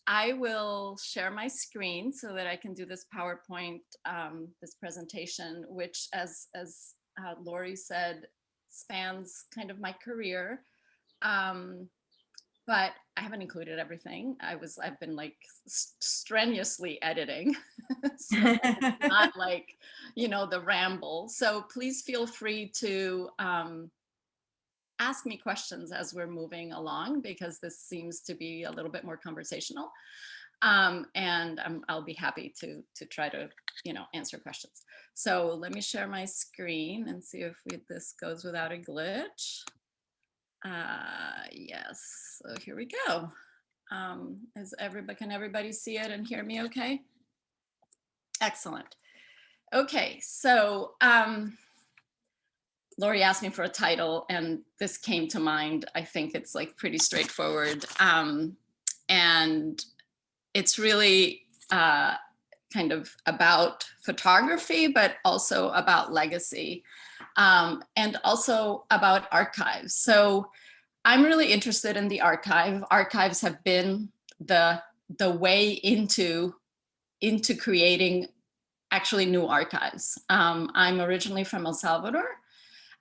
I will share my screen so that I can do this PowerPoint, this presentation, which, as Lori said, spans kind of my career. But I haven't included everything. I've been like strenuously editing, so it's not like, the ramble. So please feel free to ask me questions as we're moving along, because this seems to be a little bit more conversational. And I'll be happy to try to, answer questions. So let me share my screen and see if this goes without a glitch. Yes, so here we go. Can everybody see it and hear me okay? Excellent. Okay, so Lori asked me for a title and this came to mind. I think it's like pretty straightforward. And it's really kind of about photography, but also about legacy, and also about archives. So I'm really interested in the archive. Archives have been the way into creating actually new archives. I'm originally from El Salvador.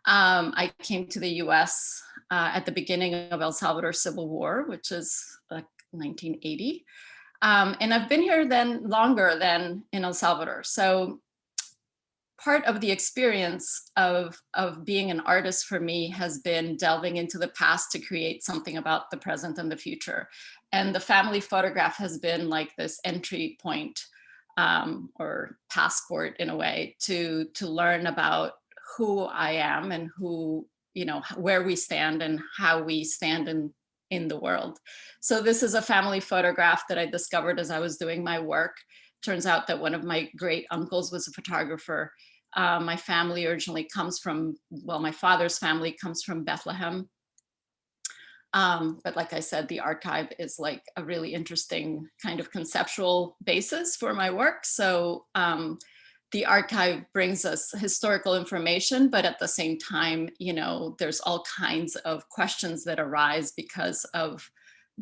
I came to the US at the beginning of El Salvador's Civil War, which is like 1980. And I've been here then longer than in El Salvador. So part of the experience of being an artist for me has been delving into the past to create something about the present and the future. And the family photograph has been like this entry point, or passport in a way, to learn about who I am and who, where we stand and how we stand in the world. So this is a family photograph that I discovered as I was doing my work. Turns out that one of my great uncles was a photographer. My family originally comes from, my father's family comes from Bethlehem. But like I said, the archive is like a really interesting kind of conceptual basis for my work. So the archive brings us historical information, but at the same time, there's all kinds of questions that arise because of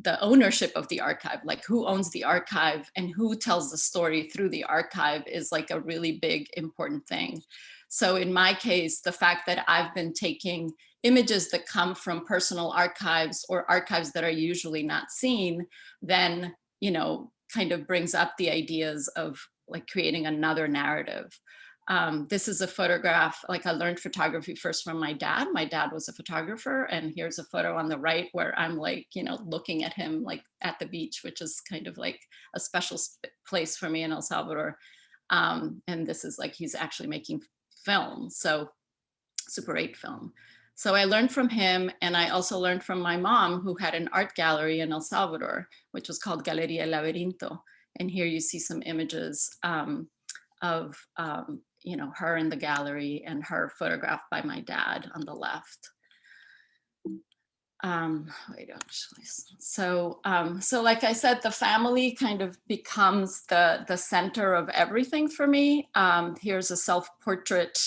the ownership of the archive, like who owns the archive and who tells the story through the archive is like a really big, important thing. So in my case, the fact that I've been taking images that come from personal archives or archives that are usually not seen, then, kind of brings up the ideas of like creating another narrative. This is a photograph, like I learned photography first from my dad. My dad was a photographer, and here's a photo on the right where I'm like, looking at him like at the beach, which is kind of like a special place for me in El Salvador. And this is like, he's actually making film, so Super 8 film. So I learned from him, and I also learned from my mom, who had an art gallery in El Salvador, which was called Galeria Lavrinto. And here you see some images of her in the gallery and her photographed by my dad on the left. So like I said, the family kind of becomes the center of everything for me. Here's a self-portrait,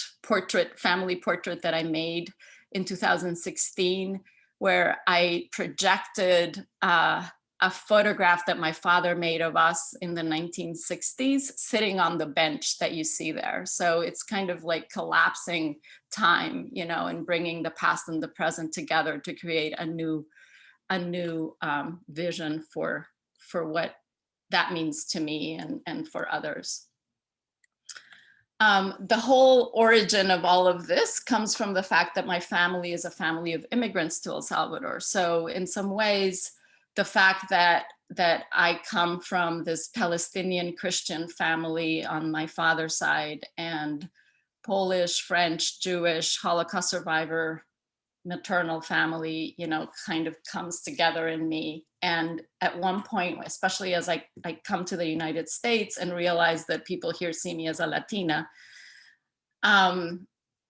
family portrait that I made in 2016, where I projected a photograph that my father made of us in the 1960s, sitting on the bench that you see there. So it's kind of like collapsing time, and bringing the past and the present together to create a new vision for what that means to me and for others. The whole origin of all of this comes from the fact that my family is a family of immigrants to El Salvador. So in some ways, the fact that I come from this Palestinian Christian family on my father's side, and Polish, French, Jewish, Holocaust survivor, maternal family, kind of comes together in me. And at one point, especially as I come to the United States and realize that people here see me as a Latina,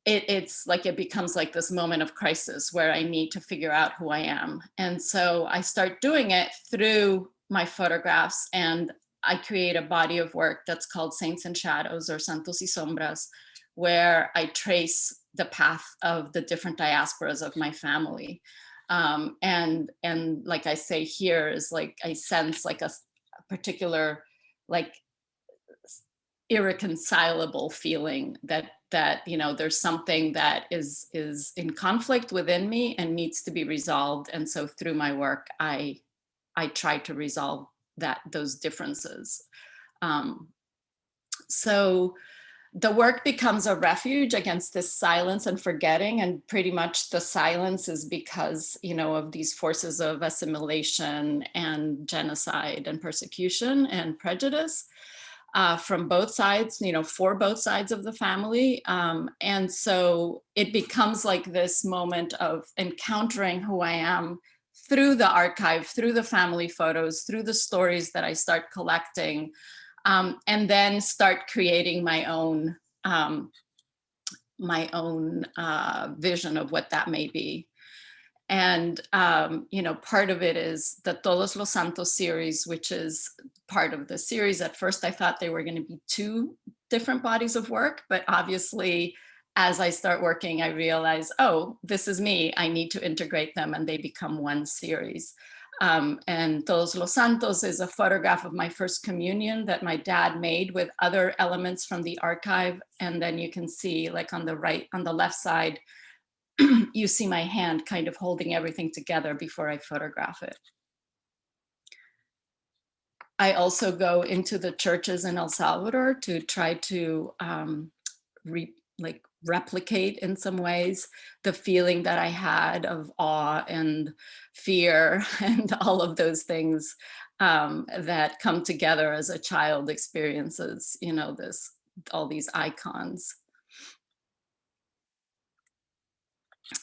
it's like it becomes like this moment of crisis where I need to figure out who I am. And so I start doing it through my photographs, and I create a body of work that's called Saints and Shadows, or Santos y Sombras, where I trace the path of the different diasporas of my family. And like I say here is like, I sense like a particular like irreconcilable feeling that there's something that is in conflict within me and needs to be resolved. And so through my work, I try to resolve those differences. So the work becomes a refuge against this silence and forgetting, and pretty much the silence is because of these forces of assimilation and genocide and persecution and prejudice from both sides, for both sides of the family. And so it becomes like this moment of encountering who I am through the archive, through the family photos, through the stories that I start collecting, and then start creating my own vision of what that may be. And, part of it is the Todos los Santos series, which is part of the series. At first, I thought they were going to be two different bodies of work, but obviously, as I start working, I realize, oh, this is me. I need to integrate them, and they become one series. And Todos los Santos is a photograph of my first communion that my dad made with other elements from the archive. And then you can see, like on the left side, you see my hand kind of holding everything together before I photograph it. I also go into the churches in El Salvador to try to replicate in some ways the feeling that I had of awe and fear and all of those things that come together as a child experiences, all these icons.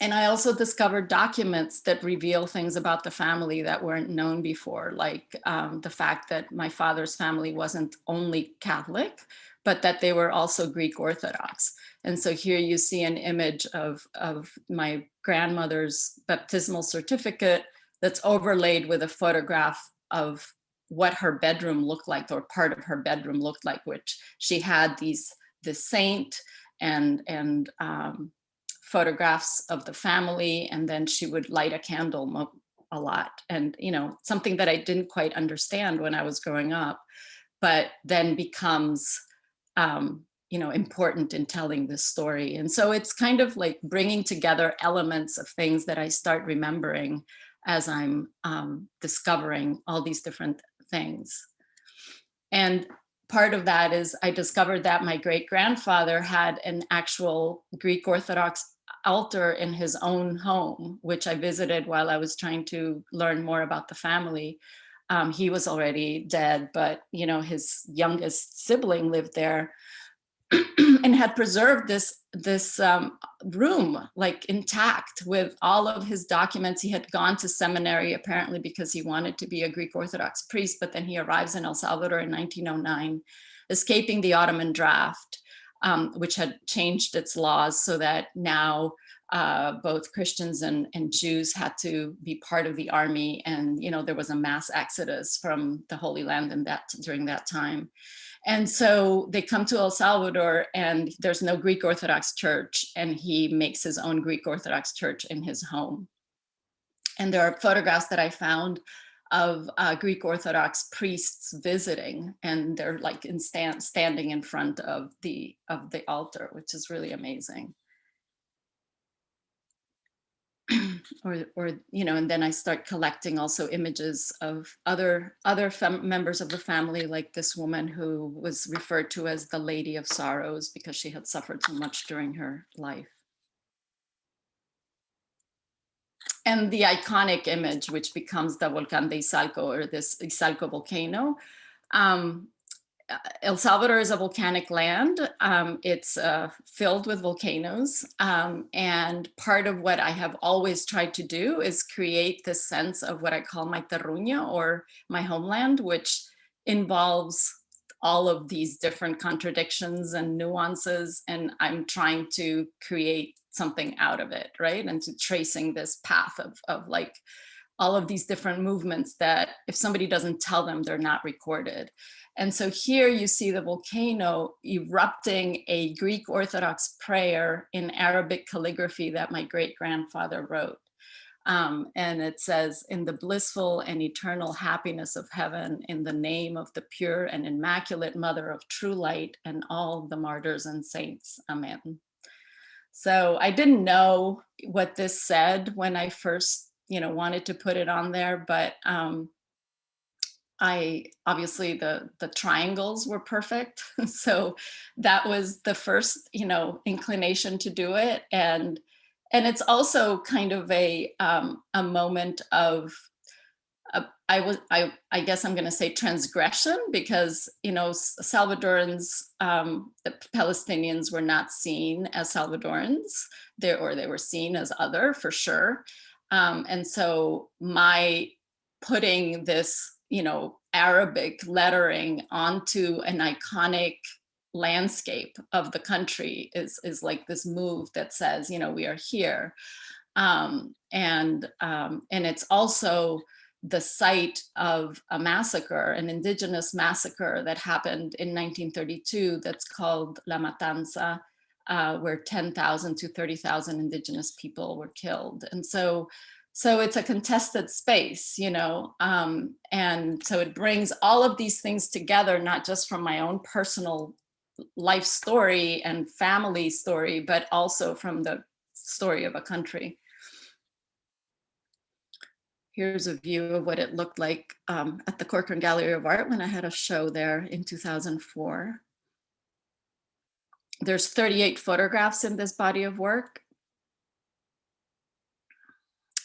And I also discovered documents that reveal things about the family that weren't known before, like the fact that my father's family wasn't only Catholic, but that they were also Greek Orthodox. And so here you see an image of my grandmother's baptismal certificate that's overlaid with a photograph of what her bedroom looked like, or part of her bedroom looked like, which she had the saint and photographs of the family, and then she would light a candle a lot. And something that I didn't quite understand when I was growing up, but then becomes important in telling this story. And so it's kind of like bringing together elements of things that I start remembering as I'm discovering all these different things. And part of that is I discovered that my great-grandfather had an actual Greek Orthodox altar in his own home, which I visited while I was trying to learn more about the family. He was already dead, but his youngest sibling lived there and had preserved this room like intact with all of his documents. He had gone to seminary apparently because he wanted to be a Greek Orthodox priest, but then he arrives in El Salvador in 1909, escaping the Ottoman draft, which had changed its laws so that now both Christians and Jews had to be part of the army. And there was a mass exodus from the Holy Land during that time. And so they come to El Salvador and there's no Greek Orthodox church, and he makes his own Greek Orthodox church in his home. And there are photographs that I found of Greek Orthodox priests visiting, and they're like standing in front of the altar, which is really amazing. And then I start collecting also images of other members of the family, like this woman who was referred to as the Lady of Sorrows because she had suffered so much during her life. And the iconic image, which becomes the Volcán de Izalco, or this Izalco volcano. El Salvador is a volcanic land. It's filled with volcanoes. And part of what I have always tried to do is create this sense of what I call my terruño, or my homeland, which involves all of these different contradictions and nuances. And I'm trying to create something out of it, right? And to tracing this path of like all of these different movements that if somebody doesn't tell them, they're not recorded. And so here you see the volcano erupting a Greek Orthodox prayer in Arabic calligraphy that my great-grandfather wrote. And it says, in the blissful and eternal happiness of heaven, in the name of the pure and immaculate mother of true light and all the martyrs and saints. Amen. So I didn't know what this said when I first, wanted to put it on there, but I obviously the triangles were perfect. So that was the first, inclination to do it. And it's also kind of a moment of, I guess I'm going to say transgression, because, Salvadorans, the Palestinians were not seen as Salvadorans, they were seen as other for sure. And so my putting this, Arabic lettering onto an iconic landscape of the country is like this move that says, we are here. And it's also the site of a massacre, an indigenous massacre that happened in 1932 that's called La Matanza, where 10,000 to 30,000 indigenous people were killed. And so it's a contested space, and so it brings all of these things together, not just from my own personal life story and family story, but also from the story of a country. Here's a view of what it looked like at the Corcoran Gallery of Art when I had a show there in 2004. There's 38 photographs in this body of work.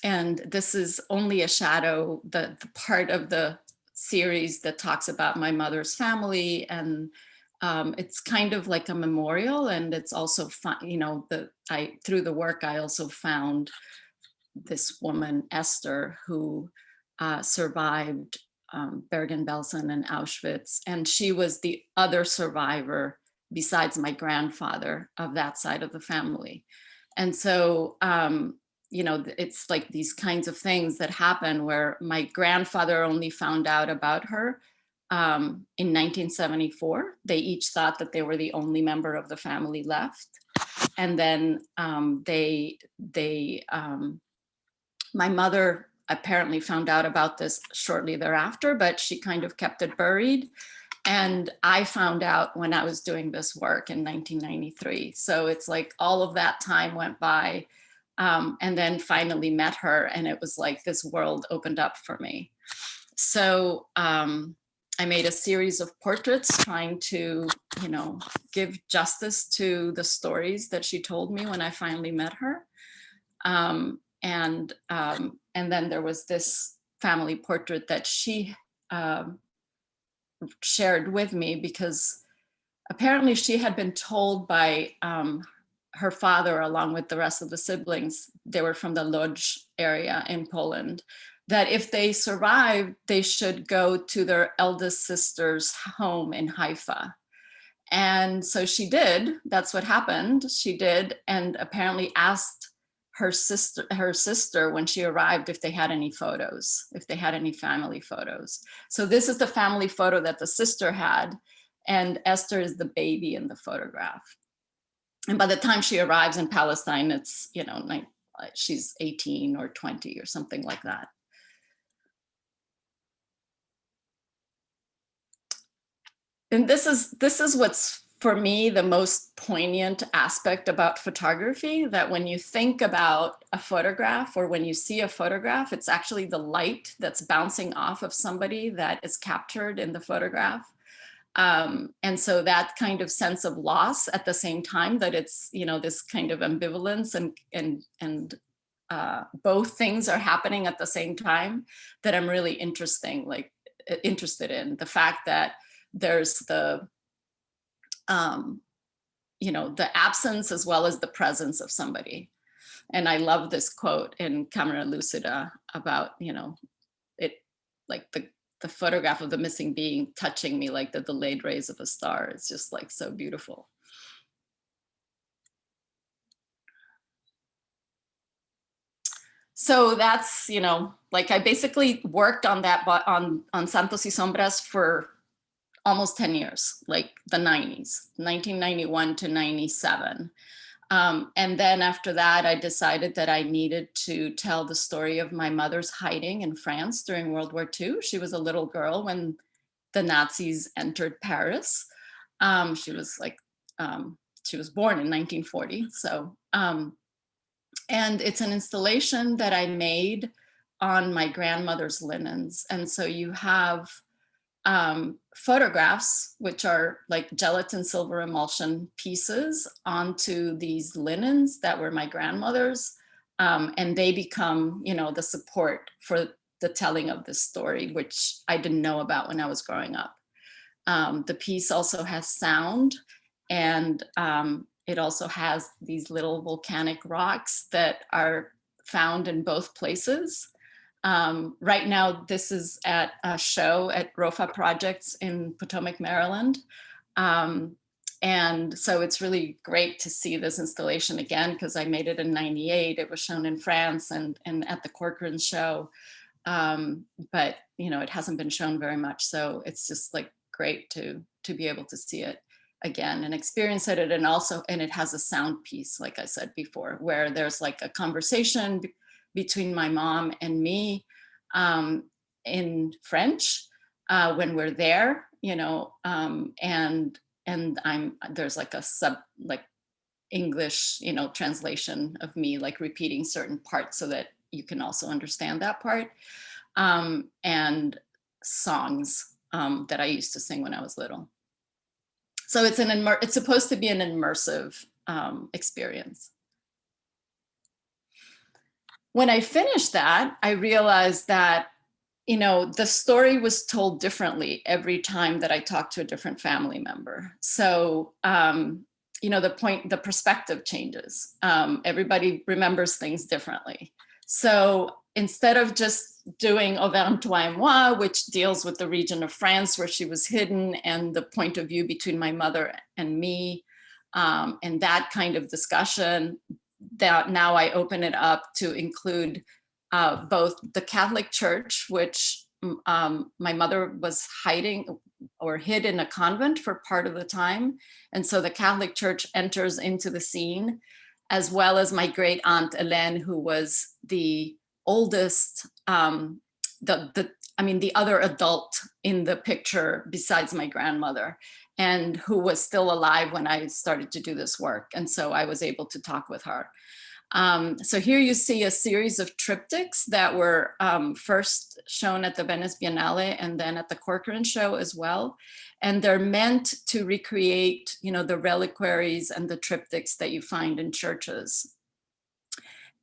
And this is only a shadow, the part of the series that talks about my mother's family. And it's kind of like a memorial. And it's also fun, through the work, I also found this woman, Esther, who survived Bergen-Belsen and Auschwitz. And she was the other survivor besides my grandfather of that side of the family. And so, it's like these kinds of things that happen where my grandfather only found out about her in 1974. They each thought that they were the only member of the family left. And then my mother apparently found out about this shortly thereafter, but she kind of kept it buried. And I found out when I was doing this work in 1993. So it's like all of that time went by, and then finally met her, and it was like this world opened up for me. So I made a series of portraits trying to, give justice to the stories that she told me when I finally met her. And then there was this family portrait that she shared with me, because apparently she had been told by her father, along with the rest of the siblings, they were from the Lodz area in Poland, that if they survived, they should go to their eldest sister's home in Haifa. And so she did. That's what happened. She did, and apparently asked her sister when she arrived if they had any photos, if they had any family photos. So this is the family photo that the sister had, and Esther is the baby in the photograph. And by the time she arrives in Palestine, it's, she's 18 or 20 or something like that. And this is what's, for me, the most poignant aspect about photography, that when you think about a photograph, or when you see a photograph, it's actually the light that's bouncing off of somebody that is captured in the photograph. And so that kind of sense of loss at the same time that it's, this kind of ambivalence and both things are happening at the same time, that I'm really interested in. The fact that there's the absence as well as the presence of somebody. And I love this quote in Camera Lucida about, it, like the photograph of the missing being touching me like the delayed rays of a star. It's just like so beautiful. So that's, like I basically worked on that, on Santos y Sombras for almost 10 years, like the 90s, 1991 to 97. And then after that, I decided that I needed to tell the story of my mother's hiding in France during World War II. She was a little girl when the Nazis entered Paris. She was like, she was born in 1940. So, and it's an installation that I made on my grandmother's linens. And so you have photographs, which are like gelatin silver emulsion pieces onto these linens that were my grandmother's. And they become, you know, the support for the telling of this story, which I didn't know about when I was growing up. The piece also has sound, and it also has these little volcanic rocks that are found in both places. Right now, this is at a show at Rofa Projects in Potomac, Maryland. And so it's really great to see this installation again, because I made it in '98. It was shown in France and at the Corcoran show. But, you know, it hasn't been shown very much. So it's just like great to be able to see it again and experience it. And also, and it has a sound piece, like I said before, where there's like a conversation between my mom and me in French when we're there, you know, and there's like a English, you know, translation of me like repeating certain parts so that you can also understand that part, and songs that I used to sing when I was little. So it's supposed to be an immersive experience. When I finished that, I realized that, you know, the story was told differently every time that I talked to a different family member. So, you know, the perspective changes. Everybody remembers things differently. So instead of just doing Auvergne, toi et moi, which deals with the region of France where she was hidden and the point of view between my mother and me, and that kind of discussion, that now I open it up to include both the Catholic Church, which my mother was hiding or hid in a convent for part of the time. And so the Catholic Church enters into the scene, as well as my great aunt Hélène, who was the oldest, the other adult in the picture besides my grandmother, and who was still alive when I started to do this work. And so I was able to talk with her. So here you see a series of triptychs that were first shown at the Venice Biennale and then at the Corcoran show as well. And they're meant to recreate, you know, the reliquaries and the triptychs that you find in churches.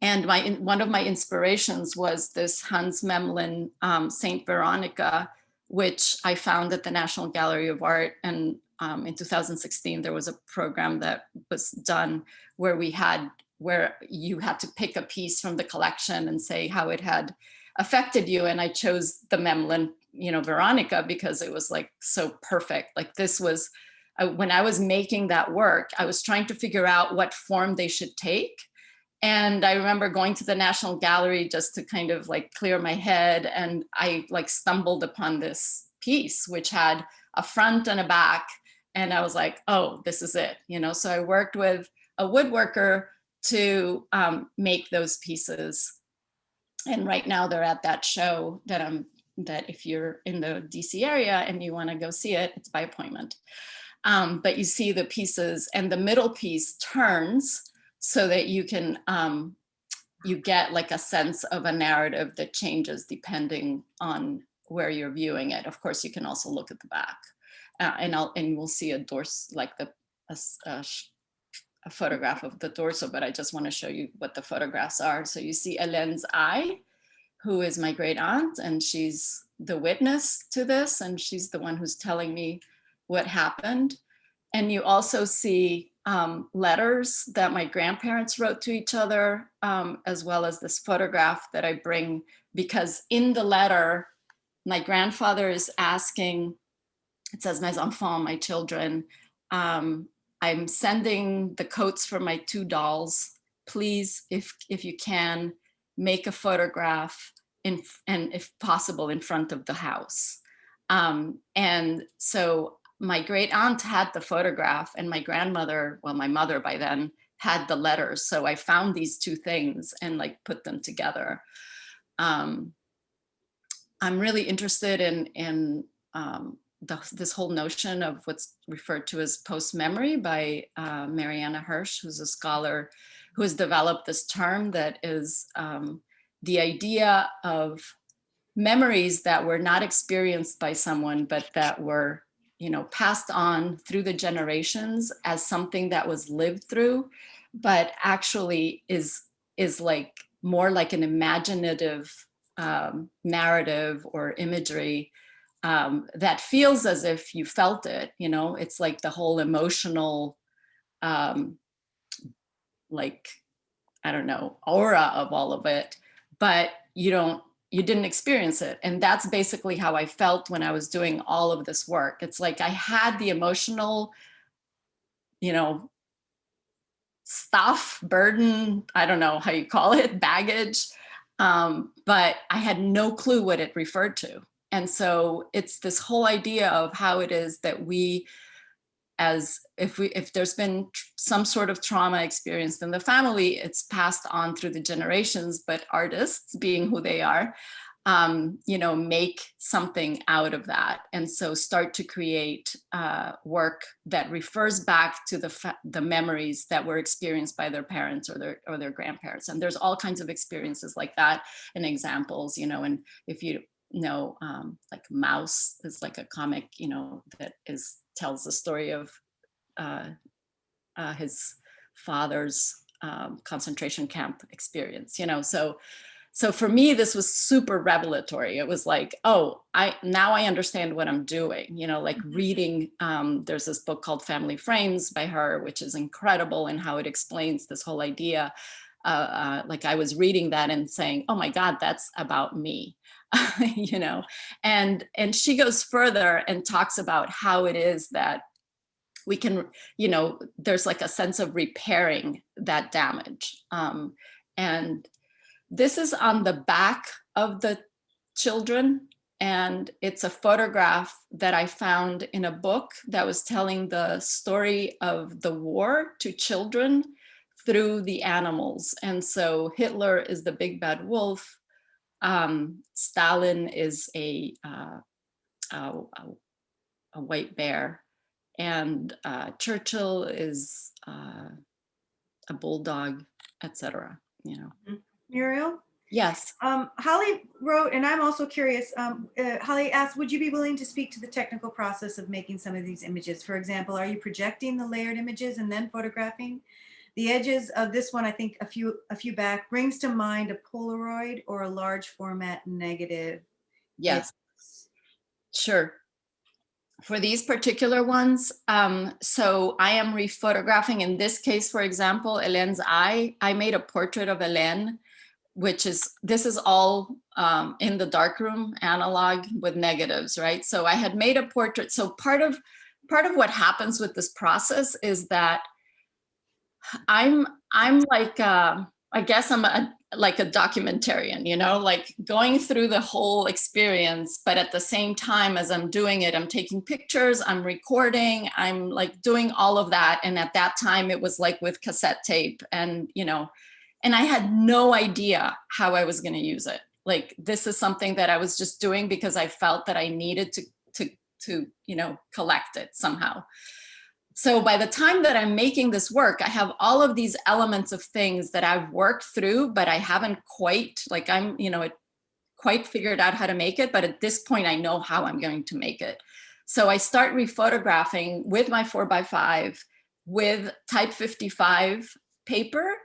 And one of my inspirations was this Hans Memling Saint Veronica, which I found at the National Gallery of Art. And in 2016, there was a program that was done where you had to pick a piece from the collection and say how it had affected you. And I chose the Memling, you know, Veronica, because it was like so perfect. Like this was, when I was making that work, I was trying to figure out what form they should take. And I remember going to the National Gallery just to kind of like clear my head. And I like stumbled upon this piece, which had a front and a back. And I was like, oh, this is it, you know? So I worked with a woodworker to make those pieces. And right now they're at that show that if you're in the DC area and you want to go see it, it's by appointment. But you see the pieces, and the middle piece turns so that you can, you get like a sense of a narrative that changes depending on where you're viewing it. Of course, you can also look at the back, and we'll see a dorso, like a photograph of the dorso, but I just want to show you what the photographs are. So you see Hélène's eye, who is my great aunt, and she's the witness to this, and she's the one who's telling me what happened. And you also see letters that my grandparents wrote to each other, as well as this photograph that I bring, because in the letter, my grandfather is asking, it says, mes enfants, my children, I'm sending the coats for my 2 dolls. Please, if you can, make a photograph and if possible in front of the house. And so my great aunt had the photograph, and my grandmother, well, my mother by then, had the letters. So I found these two things and like put them together. I'm really interested in this whole notion of what's referred to as post-memory by Mariana Hirsch, who's a scholar who has developed this term that is the idea of memories that were not experienced by someone, but that were, you know, passed on through the generations as something that was lived through, but actually is like more like an imaginative narrative or imagery that feels as if you felt it. You know, it's like the whole emotional, like, I don't know, aura of all of it, but you didn't experience it. And that's basically how I felt when I was doing all of this work. It's like I had the emotional, you know, stuff, burden, I don't know how you call it, baggage, but I had no clue what it referred to. And so it's this whole idea of how it is that we, as if there's been some sort of trauma experienced in the family, it's passed on through the generations, but artists, being who they are, you know, make something out of that. And so start to create work that refers back to the memories that were experienced by their parents or their grandparents. And there's all kinds of experiences like that and examples, you know, and if you know, like Mouse is like a comic, you know, that tells the story of his father's concentration camp experience, you know. So for me, this was super revelatory. It was like, oh, now I understand what I'm doing, you know, like reading, there's this book called Family Frames by her, which is incredible in how it explains this whole idea. Like I was reading that and saying, oh my God, that's about me. You know, and she goes further and talks about how it is that we can, you know, there's like a sense of repairing that damage. And this is on the back of the children, and it's a photograph that I found in a book that was telling the story of the war to children through the animals. And so Hitler is the big bad wolf. Stalin is a white bear, and Churchill is a bulldog, etc. You know. Muriel? Yes. Holly wrote, and I'm also curious, Holly asked, would you be willing to speak to the technical process of making some of these images? For example, are you projecting the layered images and then photographing? The edges of this one, I think a few back, brings to mind a Polaroid or a large format negative. Yes, sure. For these particular ones, so I am rephotographing, in this case, for example, Hélène's eye. I made a portrait of Hélène, this is all in the darkroom, analog with negatives, right? So I had made a portrait. So part of what happens with this process is that I'm like, I guess I'm like a documentarian, you know, like going through the whole experience, but at the same time as I'm doing it, I'm taking pictures, I'm recording, I'm like doing all of that. And at that time it was like with cassette tape, and, you know, and I had no idea how I was going to use it. Like, this is something that I was just doing because I felt that I needed to, you know, collect it somehow. So by the time that I'm making this work, I have all of these elements of things that I've worked through, but I haven't quite, like, I'm, you know, quite figured out how to make it. But at this point, I know how I'm going to make it. So I start rephotographing with my 4x5 with type 55 paper,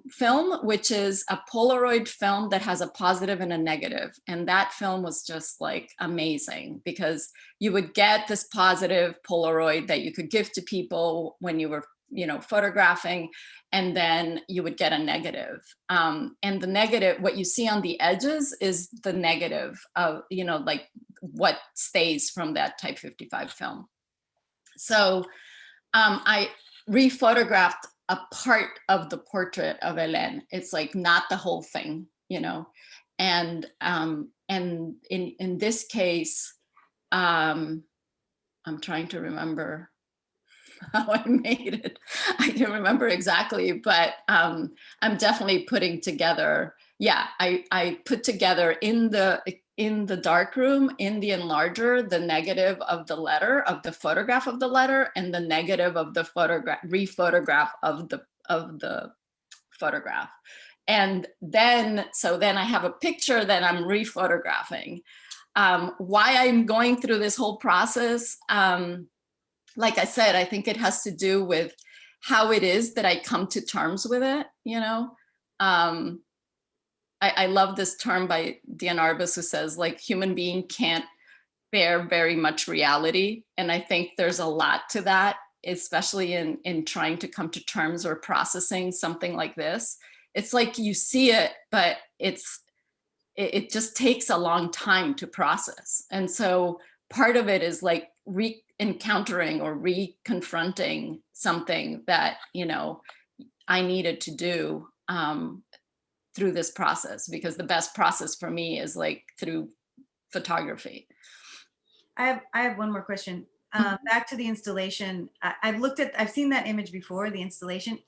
film, which is a Polaroid film that has a positive and a negative. And that film was just like amazing, because you would get this positive Polaroid that you could give to people when you were, you know, photographing, and then you would get a negative. And the negative, what you see on the edges is the negative of, you know, like what stays from that type 55 film. So I rephotographed a part of the portrait of Hélène. It's like not the whole thing, you know. And in this case, I'm trying to remember. how I made it. I can remember exactly, but I'm definitely putting together, yeah, I put together in the darkroom, in the enlarger, the negative of the letter, of the photograph of the letter, and the negative of the photograph, rephotograph of the photograph. And then, so then I have a picture that I'm rephotographing. Why I'm going through this whole process, like I said, I think it has to do with how it is that I come to terms with it, you know? I love this term by Diane Arbus, who says, like, human being can't bear very much reality. And I think there's a lot to that, especially in trying to come to terms or processing something like this. It's like you see it, but it just takes a long time to process. And so part of it is like re-encountering or re-confronting something that, you know, I needed to do through this process, because the best process for me is like through photography. I have one more question. Back to the installation. I've seen that image before, the installation.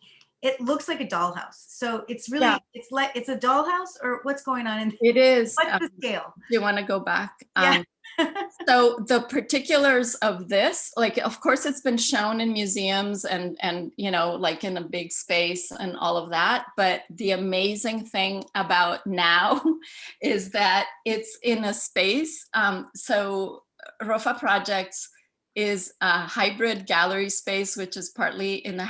It looks like a dollhouse. So it's really, yeah. It's a dollhouse, or what's going on in it is. What's the scale? Do you want to go back? Yeah. So the particulars of this, like, of course, it's been shown in museums and you know, like in a big space and all of that. But the amazing thing about now is that it's in a space. So Rofa Projects is a hybrid gallery space, which is partly in a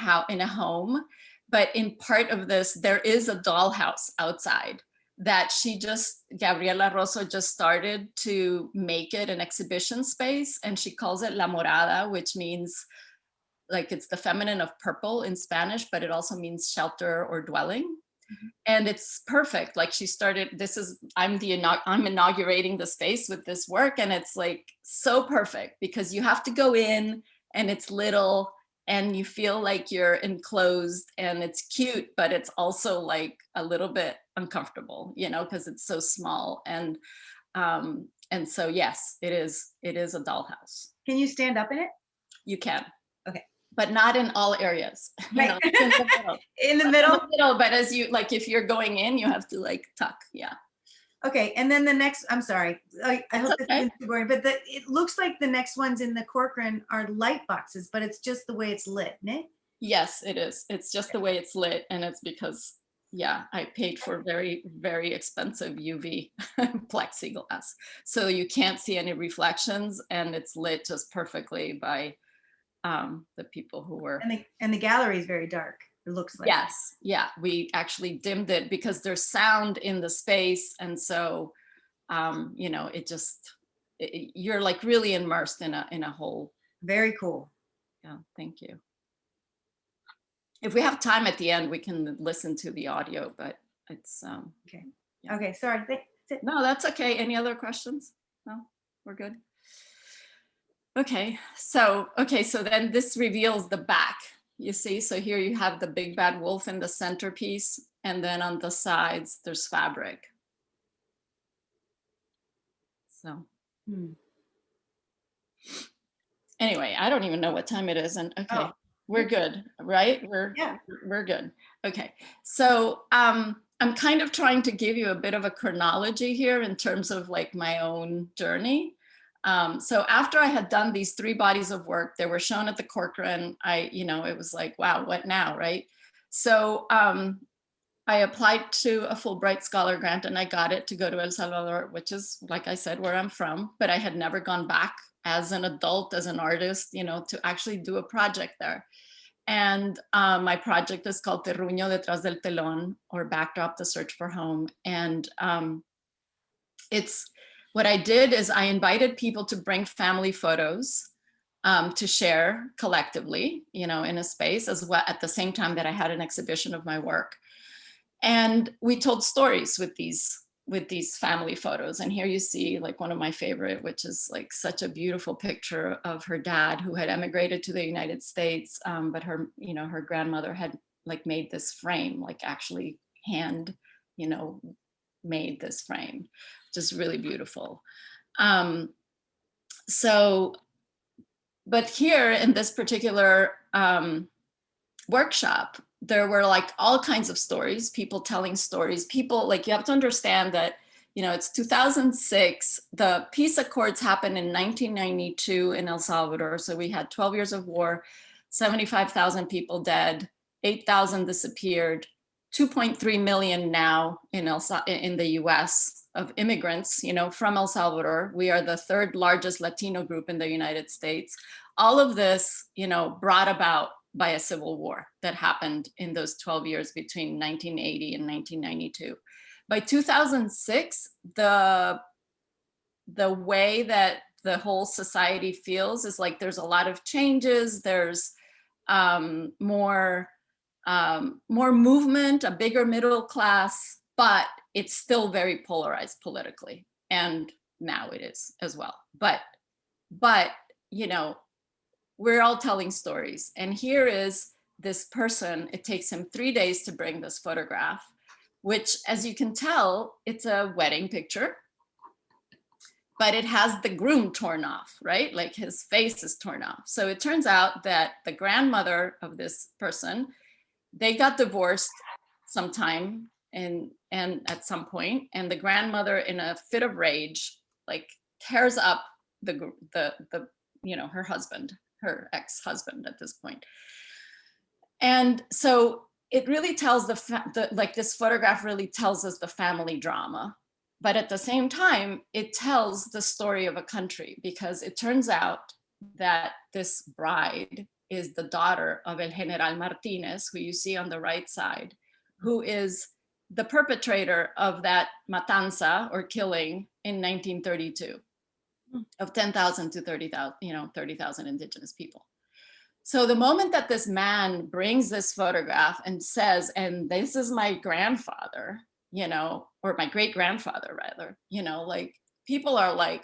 home. But in part of this, there is a dollhouse outside that Gabriela Rosso just started to make it an exhibition space, and she calls it La Morada, which means, like, it's the feminine of purple in Spanish, but it also means shelter or dwelling. Mm-hmm. And it's perfect. Like, she started, I'm inaugurating the space with this work, and it's like so perfect because you have to go in and it's little and you feel like you're enclosed, and it's cute, but it's also like a little bit uncomfortable, you know, because it's so small. And so yes, it is a dollhouse. Can you stand up in it? You can. Okay. But not in all areas. Right. You know, in the middle. In the middle? In the middle, but as you, like, if you're going in, you have to like tuck, yeah. Okay, and then the next, I'm sorry, I hope this okay. isn't too boring, but it looks like the next ones in the Corcoran are light boxes, but it's just the way it's lit, isn't it? Yes, it is. It's just the way it's lit, and it's because, yeah, I paid for very, very expensive UV plexiglass. So you can't see any reflections, and it's lit just perfectly by the people who were. And the gallery is very dark. It looks like. Yes, yeah, we actually dimmed it because there's sound in the space, and so you know, you're like really immersed in a whole. Very cool. Yeah, thank you. If we have time at the end, we can listen to the audio, but it's okay. Yeah. Okay, sorry. No, that's okay. Any other questions? No, we're good. Okay, so then this reveals the back. You see, so here you have the big bad wolf in the centerpiece, and then on the sides there's fabric. So anyway, I don't even know what time it is, and okay, we're good, right? We're good. Okay, so I'm kind of trying to give you a bit of a chronology here in terms of like my own journey. So after I had done these 3 bodies of work, they were shown at the Corcoran, it was like, wow, what now, right? So I applied to a Fulbright Scholar Grant, and I got it to go to El Salvador, which is, like I said, where I'm from, but I had never gone back as an adult, as an artist, you know, to actually do a project there. And my project is called Terruño detrás del telón, or Backdrop, the Search for Home. And what I did is I invited people to bring family photos to share collectively, you know, in a space, as well at the same time that I had an exhibition of my work. And we told stories with these family photos. And here you see like one of my favorite, which is like such a beautiful picture of her dad, who had emigrated to the United States, but her grandmother had like made this frame, like actually hand, you know, made this frame, which is really beautiful. But here in this particular workshop, there were like all kinds of stories, people telling stories, people like, you have to understand that, you know, it's 2006, the peace accords happened in 1992 in El Salvador. So we had 12 years of war, 75,000 people dead, 8,000 disappeared, 2.3 million now in the US of immigrants, you know, from El Salvador. We are the third largest Latino group in the United States. All of this, you know, brought about by a civil war that happened in those 12 years between 1980 and 1992. By 2006, the way that the whole society feels is like there's a lot of changes. There's more movement, a bigger middle class, but it's still very polarized politically, and now it is as well. But you know, we're all telling stories, and here is this person. It takes him 3 days to bring this photograph, which, as you can tell, it's a wedding picture, but it has the groom torn off, right? Like his face is torn off. So it turns out that the grandmother of this person, they got divorced sometime and at some point, and the grandmother, in a fit of rage, like tears up the you know, her husband, her ex-husband at this point. And so it really tells like this photograph really tells us the family drama, but at the same time, it tells the story of a country, because it turns out that this bride is the daughter of El General Martinez, who you see on the right side, who is the perpetrator of that matanza or killing in 1932 of 10,000 to 30,000, you know, 30,000 indigenous people. So the moment that this man brings this photograph and says, and this is my grandfather, you know, or my great grandfather rather, you know, like people are like,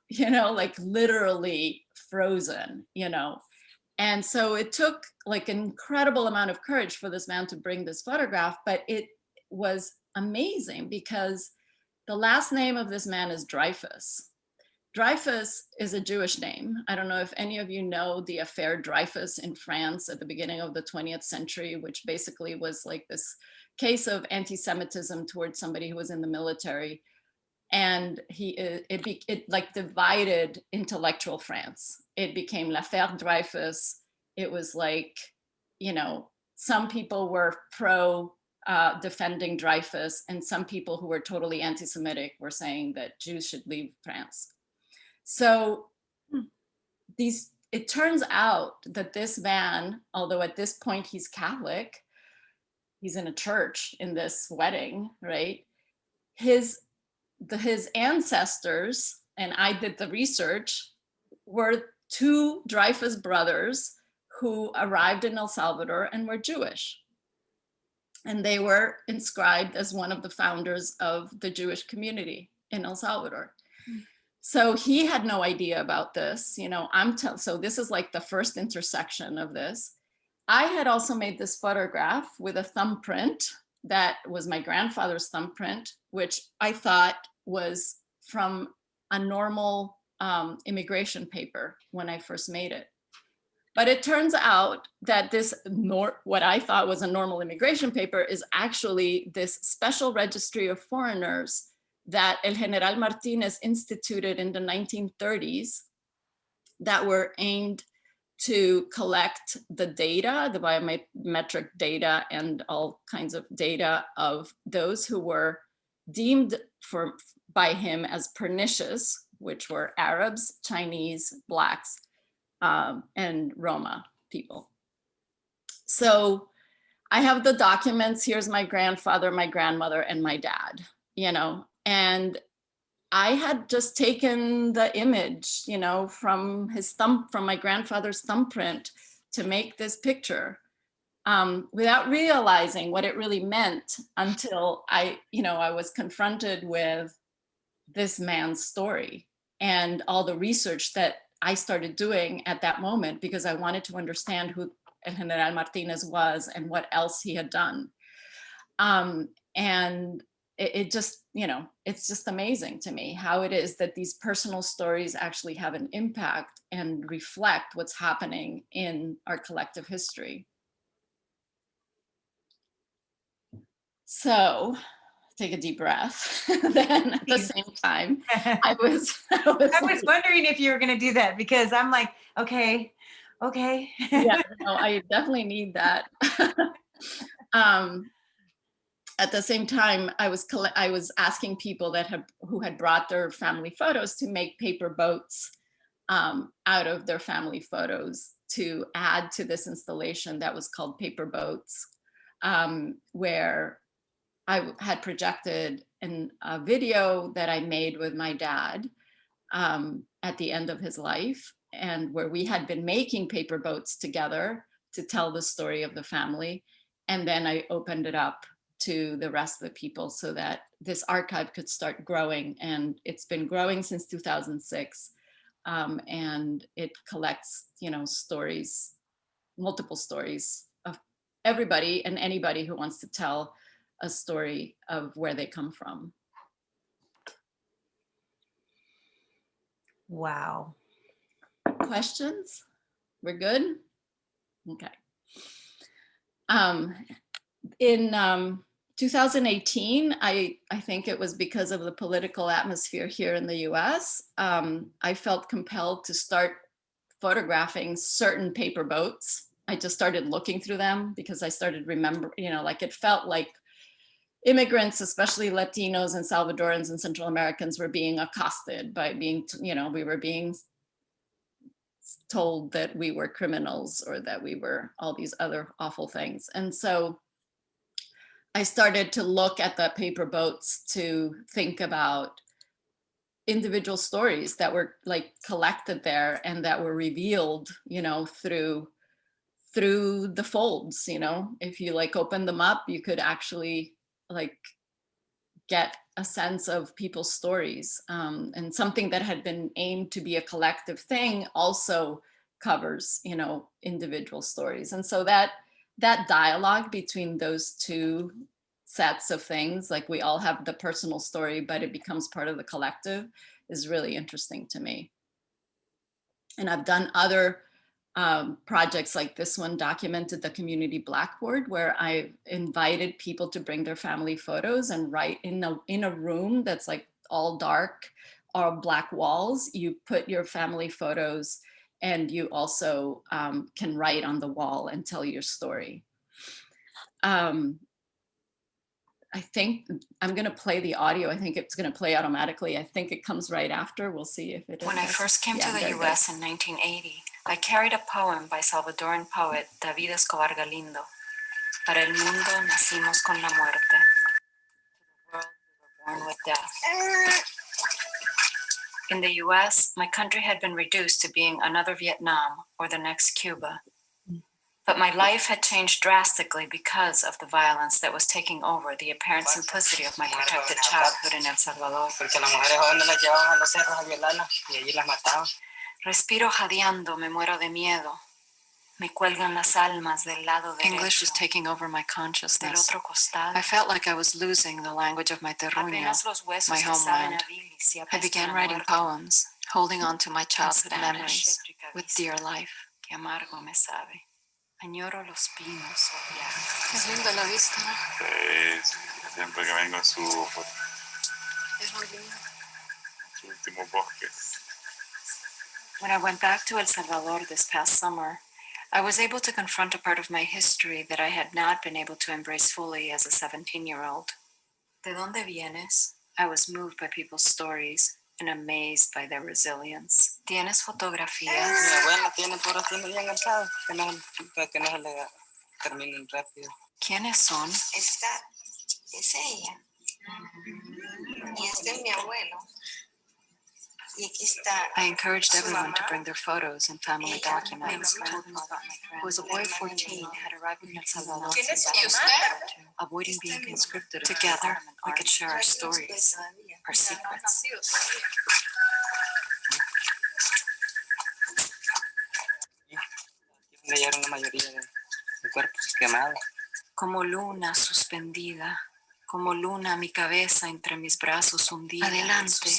you know, like literally frozen, you know. And so it took like an incredible amount of courage for this man to bring this photograph, but it was amazing because the last name of this man is Dreyfus. Dreyfus is a Jewish name. I don't know if any of you know the affair Dreyfus in France at the beginning of the 20th century, which basically was like this case of anti-Semitism towards somebody who was in the military. And it like divided intellectual France. It became l'affaire Dreyfus. It was like, you know, some people were pro defending Dreyfus, and some people who were totally anti-Semitic were saying that Jews should leave France. So it turns out that this man, although at this point he's Catholic, he's in a church in this wedding, right? His ancestors, and I did the research, were two Dreyfus brothers who arrived in El Salvador and were Jewish. And they were inscribed as one of the founders of the Jewish community in El Salvador. So he had no idea about this, you know. So this is like the first intersection of this. I had also made this photograph with a thumbprint that was my grandfather's thumbprint, which I thought was from a normal immigration paper when I first made it. But it turns out that this, what I thought was a normal immigration paper, is actually this special registry of foreigners that El General Martinez instituted in the 1930s that were aimed to collect the data, the biometric data and all kinds of data of those who were deemed by him as pernicious, which were Arabs, Chinese, Blacks, and Roma people. So I have the documents. Here's my grandfather, my grandmother, and my dad, you know. And I had just taken the image, you know, from my grandfather's thumbprint to make this picture without realizing what it really meant until I was confronted with this man's story and all the research that I started doing at that moment, because I wanted to understand who El General Martinez was and what else he had done. And it just, you know, it's just amazing to me how it is that these personal stories actually have an impact and reflect what's happening in our collective history. So take a deep breath. Then at the same time, I was wondering if you were going to do that, because I'm like, okay. Yeah, no, I definitely need that. At the same time, I was asking people who had brought their family photos to make paper boats out of their family photos to add to this installation that was called Paper Boats, where I had projected in a video that I made with my dad at the end of his life, and where we had been making paper boats together to tell the story of the family. And then I opened it up to the rest of the people so that this archive could start growing. And it's been growing since 2006. And it collects, you know, stories, multiple stories of everybody and anybody who wants to tell a story of where they come from. Wow. Questions? We're good? Okay. In 2018, I think it was because of the political atmosphere here in the US, I felt compelled to start photographing certain paper boats. I just started looking through them because I started remembering, you know, like it felt like immigrants, especially Latinos and Salvadorans and Central Americans, were being accosted by being, you know, we were being told that we were criminals or that we were all these other awful things. And so I started to look at the paper boats to think about individual stories that were like collected there and that were revealed, you know, through the folds. You know, if you like open them up, you could actually like get a sense of people's stories. And something that had been aimed to be a collective thing also covers, you know, individual stories. And so that dialogue between those two sets of things, like we all have the personal story, but it becomes part of the collective, is really interesting to me. And I've done other projects like this one, documented the community blackboard, where I invited people to bring their family photos and write in a room that's like all dark or black walls. You put your family photos and you also can write on the wall and tell your story. I think I'm going to play the audio. I think it's going to play automatically. I think it comes right after. We'll see if it is. When I first came to the US in 1980, I carried a poem by Salvadoran poet David Escobar Galindo. Para el mundo nacimos con la muerte. To the world we were born with death. In the US, my country had been reduced to being another Vietnam or the next Cuba. But my life had changed drastically because of the violence that was taking over the apparent simplicity of my protected childhood in El Salvador. Respiro jadeando, me muero de miedo. Me cuelgan las almas del lado derecho. English was taking over my consciousness. Del otro costado. I felt like I was losing the language of my terruño, my homeland. I began writing poems, holding on to my childhood memories with dear life. Que amargo me sabe. Añoro los pinos. Es linda la vista, ¿no? Sí, siempre que vengo en su Es muy linda. último bosque. When I went back to El Salvador this past summer, I was able to confront a part of my history that I had not been able to embrace fully as a 17-year-old. ¿De dónde vienes? I was moved by people's stories and amazed by their resilience. ¿Tienes fotografías? Mi abuela tiene puros tiene bien alzados, para que no se le terminen rápido. ¿Quiénes son? Esta es ella. Y este es mi abuelo. Y aquí está. I encouraged everyone to bring their photos and family documents. Who was a boy of 14, had arrived in El Salvador avoiding being conscripted. Together, we could share our stories, our secrets. Le hallaron la mayoría de cuerpos quemados. Como luna suspendida, Como luna mi cabeza entre mis brazos hundida. Adelante,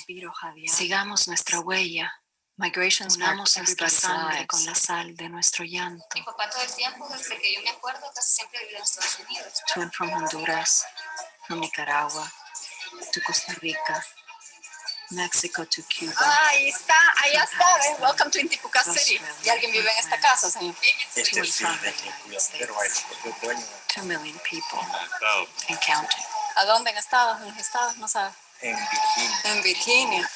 sigamos nuestra huella. Migrations unamos nuestra sangre con la sal de nuestro llanto. Mi papá todo el tiempo, desde que yo me acuerdo, casi siempre vivió en Estados Unidos. To and from Honduras, from Nicaragua, to Costa Rica, Mexico to Cuba. Ah, ahí está, allá está. Welcome to Intipucá City. ¿Y alguien vive en esta casa, señor? Two million people Estado. and counting. ¿A dónde en Estados? En los Estados, no sabe. En Virginia. En Virginia.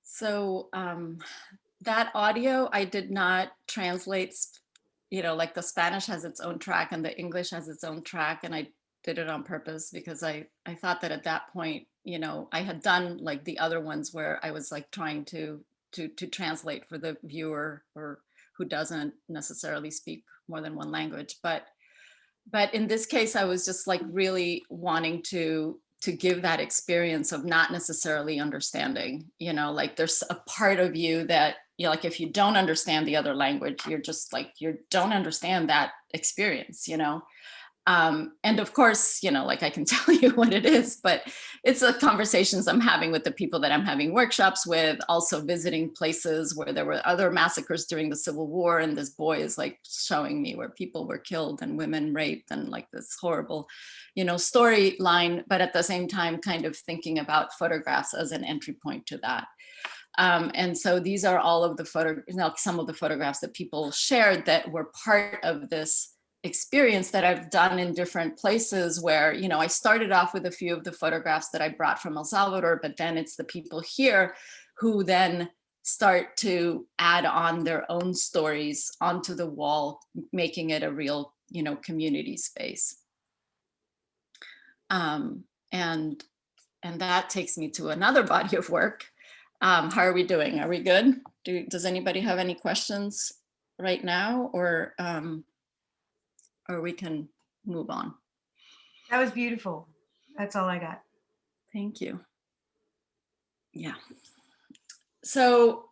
So that audio, I did not translate, you know, like the Spanish has its own track and the English has its own track. And I did it on purpose because I thought that at that point, you know, I had done like the other ones where I was like trying to translate for the viewer or who doesn't necessarily speak more than one language. But in this case, I was just like really wanting to give that experience of not necessarily understanding, you know, like there's a part of you that, you know, like if you don't understand the other language, you're just like, you don't understand that experience, you know. And of course, you know, like I can tell you what it is, but it's the conversations I'm having with the people that I'm having workshops with, also visiting places where there were other massacres during the Civil War. And this boy is like showing me where people were killed and women raped and like this horrible, you know, storyline, but at the same time, kind of thinking about photographs as an entry point to that. And so these are all of the some of the photographs that people shared that were part of this experience that I've done in different places where, you know, I started off with a few of the photographs that I brought from El Salvador, but then it's the people here who then start to add on their own stories onto the wall, making it a real, you know, community space. And that takes me to another body of work. How are we doing? Are we good? Does anybody have any questions right now, or we can move on? That was beautiful. That's all I got. Thank you. Yeah. So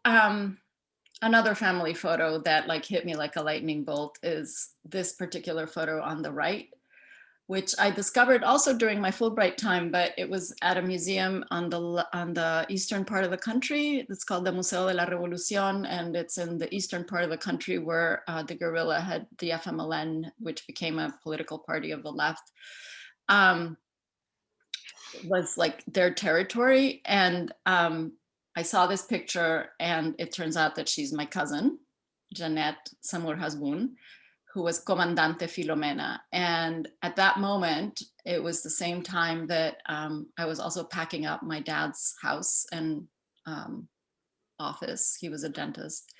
another family photo that like hit me like a lightning bolt is this particular photo on the right, which I discovered also during my Fulbright time, but it was at a museum on the eastern part of the country. It's called the Museo de la Revolución, and it's in the eastern part of the country where the guerrilla had the FMLN, which became a political party of the left, was like their territory. And I saw this picture, and it turns out that she's my cousin, Jeanette Muriel Hasbun, who was Comandante Filomena. And at that moment, it was the same time that I was also packing up my dad's house and office. He was a dentist.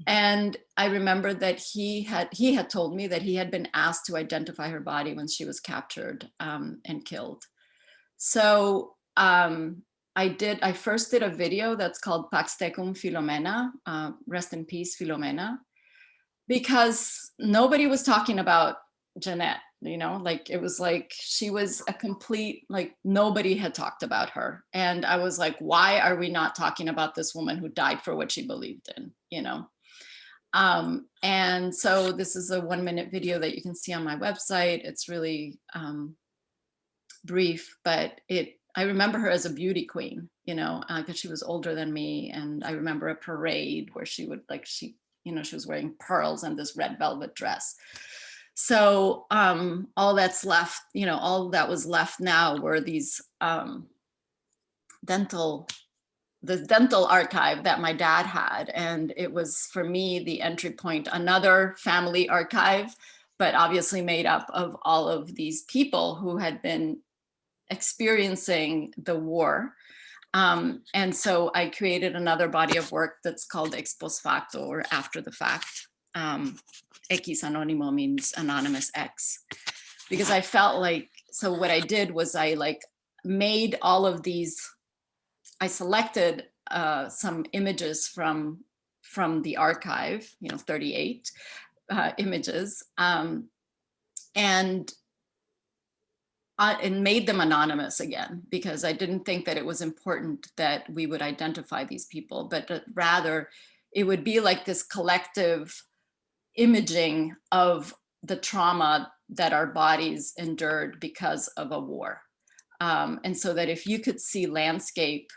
And I remember that he had told me that he had been asked to identify her body when she was captured and killed. So I first did a video that's called Pax Tecum Filomena, Rest in Peace Filomena, because nobody was talking about Jeanette, you know, like it was like she was a complete, like nobody had talked about her. And I was like, why are we not talking about this woman who died for what she believed in, you know? And so this is a 1-minute video that you can see on my website. It's really brief, but I remember her as a beauty queen, you know, because she was older than me. And I remember a parade where she would like, you know, she was wearing pearls and this red velvet dress. So all that's left, you know, all that was left now were these dental archive that my dad had. And it was, for me, the entry point, another family archive, but obviously made up of all of these people who had been experiencing the war. And so I created another body of work that's called Ex Post Facto, or After the Fact. X Anónimo means anonymous X, because I felt like, so what I did was I like made all of these, I selected some images from the archive, you know, 38 images, and and made them anonymous again, because I didn't think that it was important that we would identify these people, but rather it would be like this collective imaging of the trauma that our bodies endured because of a war. And so that if you could see landscape,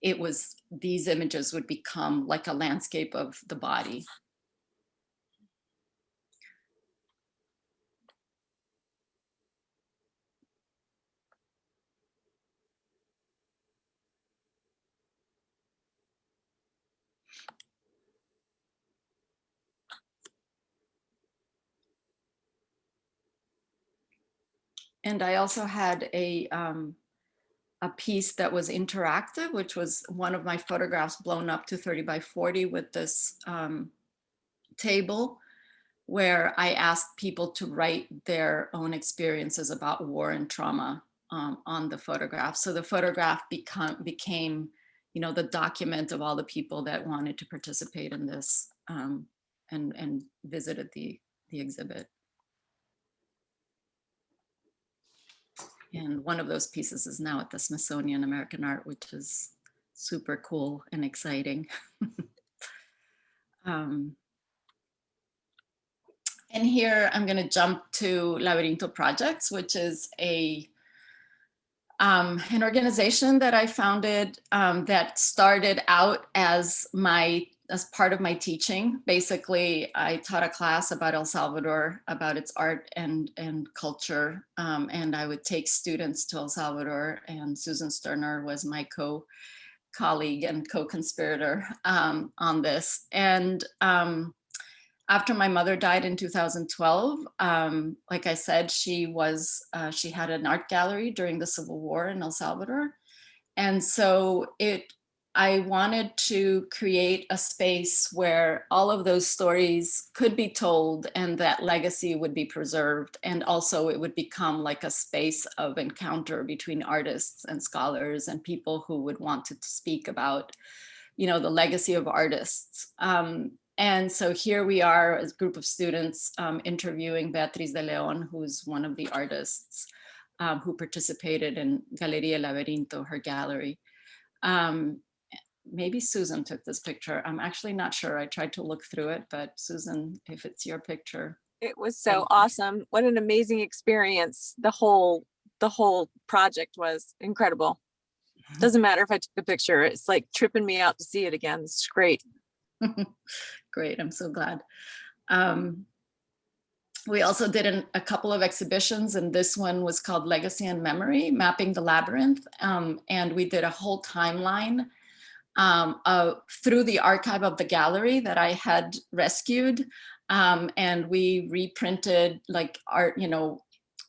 it was, these images would become like a landscape of the body. And I also had a piece that was interactive, which was one of my photographs blown up to 30 by 40 with this table, where I asked people to write their own experiences about war and trauma on the photograph. So the photograph became, you know, the document of all the people that wanted to participate in this and visited the exhibit. And one of those pieces is now at the Smithsonian American Art, which is super cool and exciting. And here I'm going to jump to Lavrinto Projects, which is an organization that I founded that started out as part of my teaching. Basically, I taught a class about El Salvador, about its art and culture. And I would take students to El Salvador, and Susan Sterner was my colleague and co-conspirator on this. And after my mother died in 2012, like I said, she had an art gallery during the Civil War in El Salvador. And so I wanted to create a space where all of those stories could be told and that legacy would be preserved. And also it would become like a space of encounter between artists and scholars and people who would want to speak about, you know, the legacy of artists. And so here we are as a group of students interviewing Beatriz de Leon, who's one of the artists who participated in Galeria Lavrinto, her gallery. Maybe Susan took this picture. I'm actually not sure. I tried to look through it, but Susan, if it's your picture. It was so awesome. What an amazing experience. The whole project was incredible. Doesn't matter if I took the picture. It's like tripping me out to see it again. It's great. Great, I'm so glad. We also did a couple of exhibitions, and this one was called Legacy and Memory, Mapping the Labyrinth. And we did a whole timeline through the archive of the gallery that I had rescued. And we reprinted like art, you know,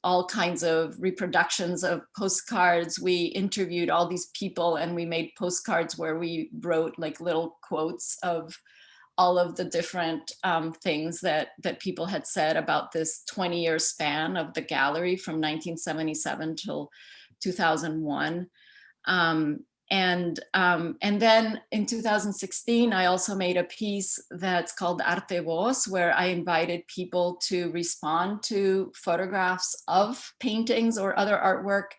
all kinds of reproductions of postcards. We interviewed all these people and we made postcards where we wrote like little quotes of all of the different things that people had said about this 20-year span of the gallery from 1977 till 2001. And then in 2016, I also made a piece that's called Arte Voz, where I invited people to respond to photographs of paintings or other artwork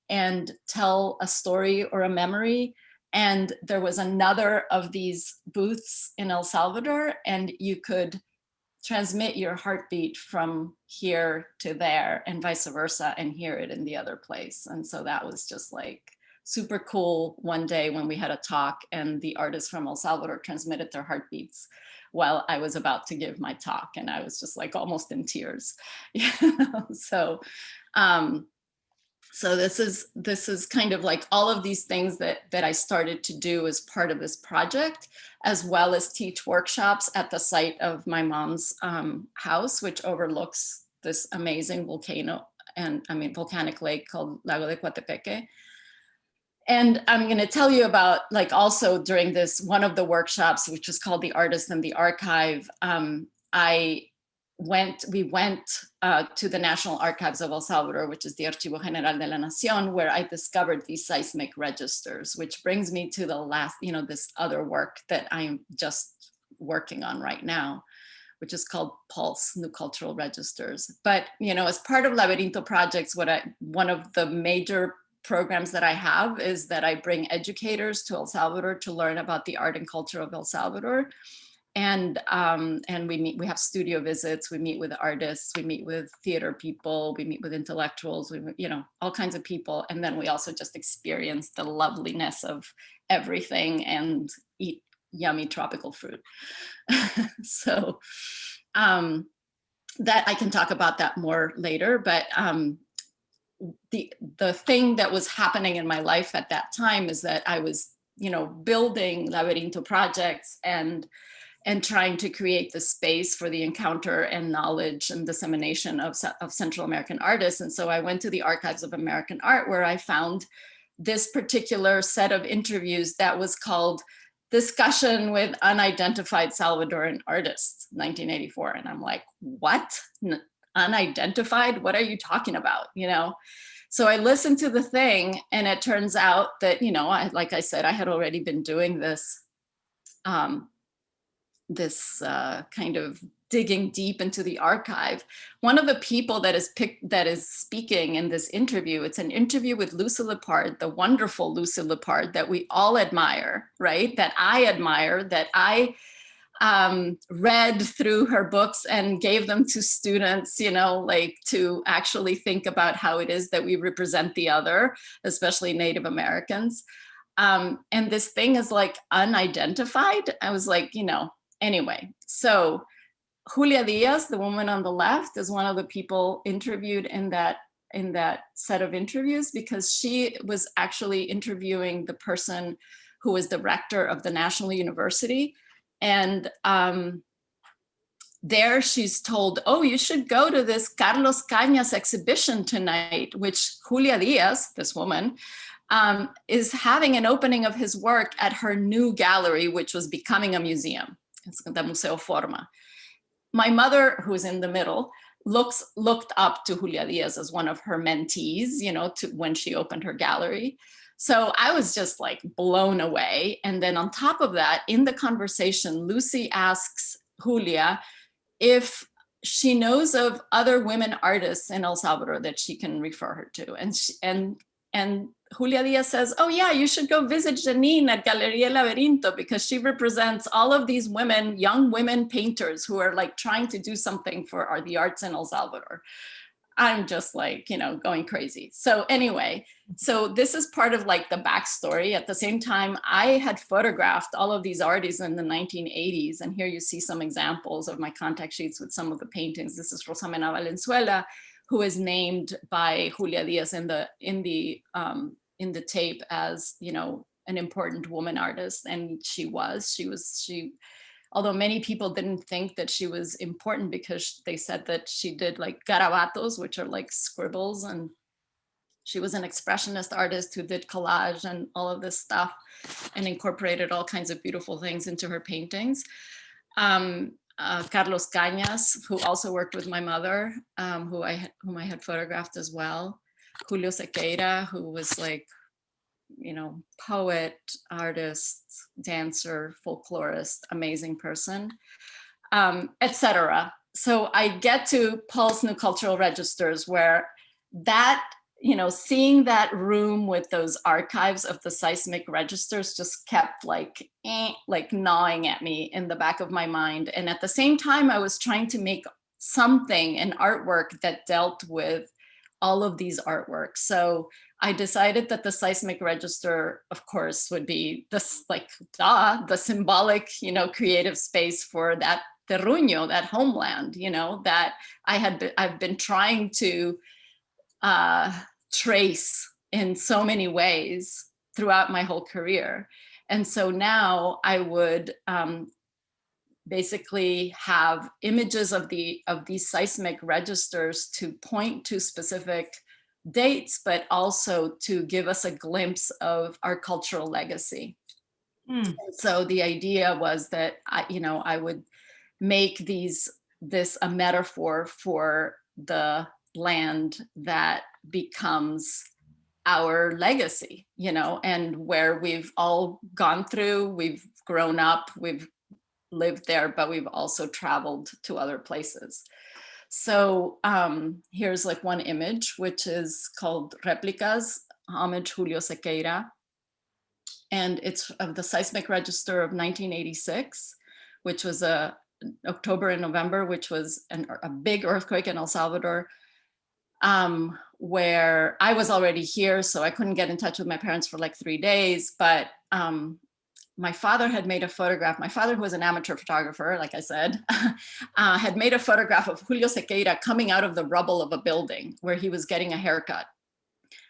and tell a story or a memory. And there was another of these booths in El Salvador, and you could transmit your heartbeat from here to there and vice versa and hear it in the other place. And so that was just like super cool one day when we had a talk and the artists from El Salvador transmitted their heartbeats while I was about to give my talk. And I was just like almost in tears. So this is kind of like all of these things that I started to do as part of this project, as well as teach workshops at the site of my mom's house, which overlooks this amazing volcanic lake called Lago de Coatepeque. And I'm going to tell you about, like, also during this, one of the workshops, which was called The Artist and the Archive, we went to the National Archives of El Salvador, which is the Archivo General de la Nación, where I discovered these seismic registers, which brings me to the last, this other work that I'm just working on right now, which is called Pulse, New Cultural Registers. But, you know, as part of Lavrinto Projects, one of the major programs that I have is that I bring educators to El Salvador to learn about the art and culture of El Salvador. And we have studio visits, we meet with artists, we meet with theater people, we meet with intellectuals, you know, all kinds of people. And then we also just experience the loveliness of everything and eat yummy tropical fruit. So that I can talk about that more later, but the thing that was happening in my life at that time is that I was, you know, building Lavrinto Projects and trying to create the space for the encounter and knowledge and dissemination of Central American artists. And so I went to the Archives of American Art, where I found this particular set of interviews that was called Discussion with Unidentified Salvadoran Artists, 1984. And I'm like, what? Unidentified? What are you talking about? You know? So I listened to the thing, and it turns out that, you know, like I said, I had already been doing this kind of digging deep into the archive. One of the people that is speaking in this interview, it's an interview with Lucy Lepard, the wonderful Lucy Lepard that we all admire, right? That I admire, that I read through her books and gave them to students, you know, like to actually think about how it is that we represent the other, especially Native Americans. And this thing is like unidentified. I was like, you know, anyway, so Julia Diaz, the woman on the left, is one of the people interviewed in that set of interviews, because she was actually interviewing the person who was the rector of the National University. And there she's told, oh, you should go to this Carlos Cañas exhibition tonight, which Julia Diaz, this woman, is having an opening of his work at her new gallery, which was becoming a museum. It's the Museo Forma. My mother, who's in the middle, looked up to Julia Diaz as one of her mentees, you know, when she opened her gallery. So I was just like blown away. And then on top of that, in the conversation, Lucy asks Julia if she knows of other women artists in El Salvador that she can refer her to. And Julia Diaz says, oh yeah, you should go visit Janine at Galeria Lavrinto, because she represents all of these women, young women painters who are like trying to do something for the arts in El Salvador. I'm just like, you know, going crazy. So anyway, so this is part of like the backstory. At the same time, I had photographed all of these artists in the 1980s. And here you see some examples of my contact sheets with some of the paintings. This is Rosamena Valenzuela, who is named by Julia Diaz in the tape as, you know, an important woman artist. And she although many people didn't think that she was important, because they said that she did like garabatos, which are like scribbles, and she was an expressionist artist who did collage and all of this stuff and incorporated all kinds of beautiful things into her paintings. Carlos Cañas, who also worked with my mother, whom I had photographed as well. Julio Sequeira, who was like, you know, poet, artist, dancer, folklorist, amazing person, etc. So I get to Pulse New Cultural Registers, where that, you know, seeing that room with those archives of the seismic registers just kept like gnawing at me in the back of my mind. And at the same time, I was trying to make something, an artwork that dealt with all of these artworks. So I decided that the seismic register, of course, would be this like the symbolic, you know, creative space for that terruño, that homeland, you know, that I've been trying to trace in so many ways throughout my whole career. And so now I would basically have images of these seismic registers to point to specific dates, but also to give us a glimpse of our cultural legacy. So the idea was that I would make this a metaphor for the land that becomes our legacy, you know, and where we've all gone through, we've grown up, we've lived there, but we've also traveled to other places. So here's like one image, which is called Réplicas, Homage Julio Sequeira. And it's of the seismic register of 1986, which was October and November, which was a big earthquake in El Salvador, where I was already here, so I couldn't get in touch with my parents for like 3 days, but my father had made a photograph. My father, who was an amateur photographer, like I said, had made a photograph of Julio Sequeira coming out of the rubble of a building where he was getting a haircut.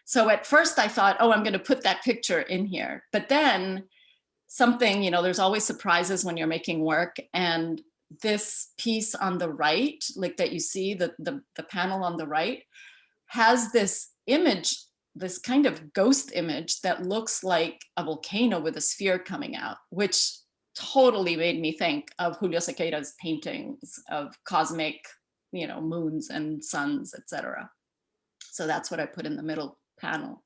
So at first I thought, oh, I'm going to put that picture in here. But then something, you know, there's always surprises when you're making work. And this piece on the right, like that you see, the panel on the right, has this image, this kind of ghost image that looks like a volcano with a sphere coming out, which totally made me think of Julio Sequeira's paintings of cosmic, you know, moons and suns, etc. So that's what I put in the middle panel.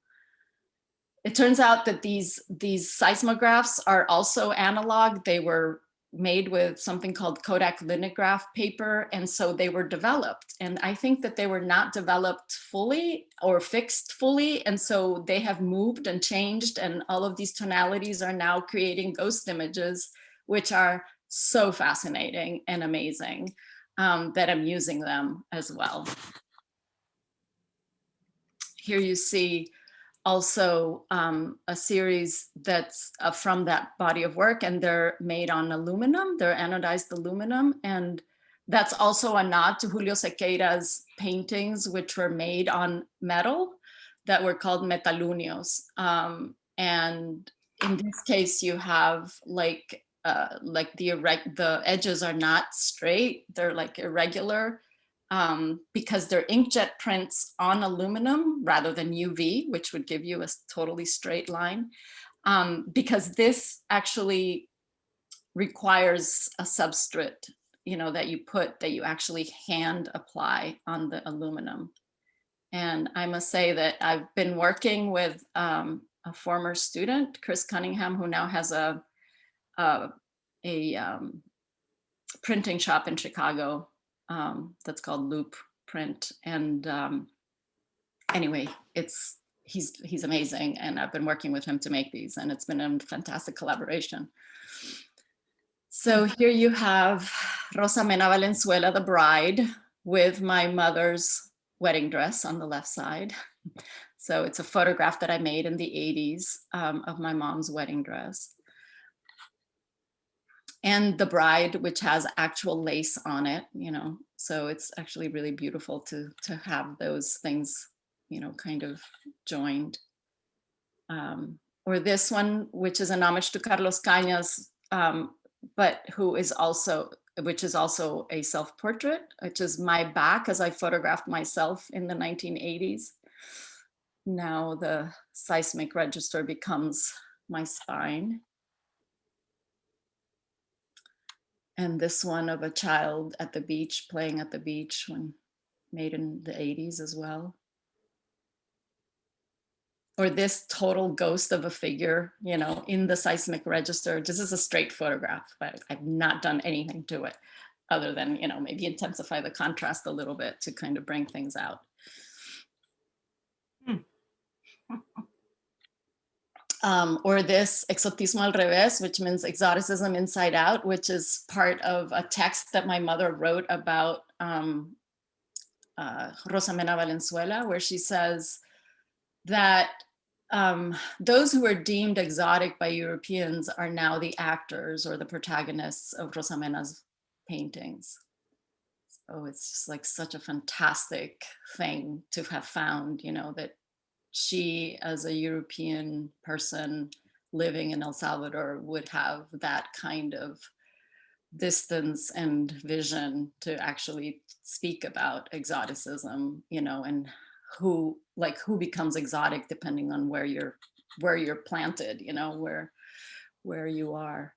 It turns out that these seismographs are also analog. They were made with something called Kodak lithograph paper, and so they were developed. And I think that they were not developed fully or fixed fully, and so they have moved and changed, and all of these tonalities are now creating ghost images, which are so fascinating and amazing, that I'm using them as well. Here you see also a series that's from that body of work, and they're made on aluminum, they're anodized aluminum, and that's also a nod to Julio Sequeira's paintings, which were made on metal, that were called metalunios. And in this case, you have like the edges are not straight, they're like irregular, because they're inkjet prints on aluminum rather than UV, which would give you a totally straight line, because this actually requires a substrate, you know, that you actually hand apply on the aluminum. And I must say that I've been working with a former student, Chris Cunningham, who now has a printing shop in Chicago that's called Loop Print. And anyway, he's amazing, and I've been working with him to make these, and it's been a fantastic collaboration. So here you have Rosa Mena Valenzuela, the bride, with my mother's wedding dress on the left side. So it's a photograph that I made in the 80s of my mom's wedding dress. And the bride, which has actual lace on it, you know, so it's actually really beautiful to have those things, you know, kind of joined. Or this one, which is an homage to Carlos Cañas, but which is also a self-portrait, which is my back as I photographed myself in the 1980s. Now the seismic register becomes my spine. And this one of a child at the beach, playing at the beach, when made in the 80s as well. Or this total ghost of a figure, you know, in the seismic register. This is a straight photograph, but I've not done anything to it other than, you know, maybe intensify the contrast a little bit to kind of bring things out. Or this exotismo al revés, which means exoticism inside out, which is part of a text that my mother wrote about Rosa Mena Valenzuela, where she says that those who were deemed exotic by Europeans are now the actors or the protagonists of Rosa Mena's paintings. So it's just like such a fantastic thing to have found, you know, that she, as a European person living in El Salvador, would have that kind of distance and vision to actually speak about exoticism, you know, and who becomes exotic depending on where you're planted, you know, where you are.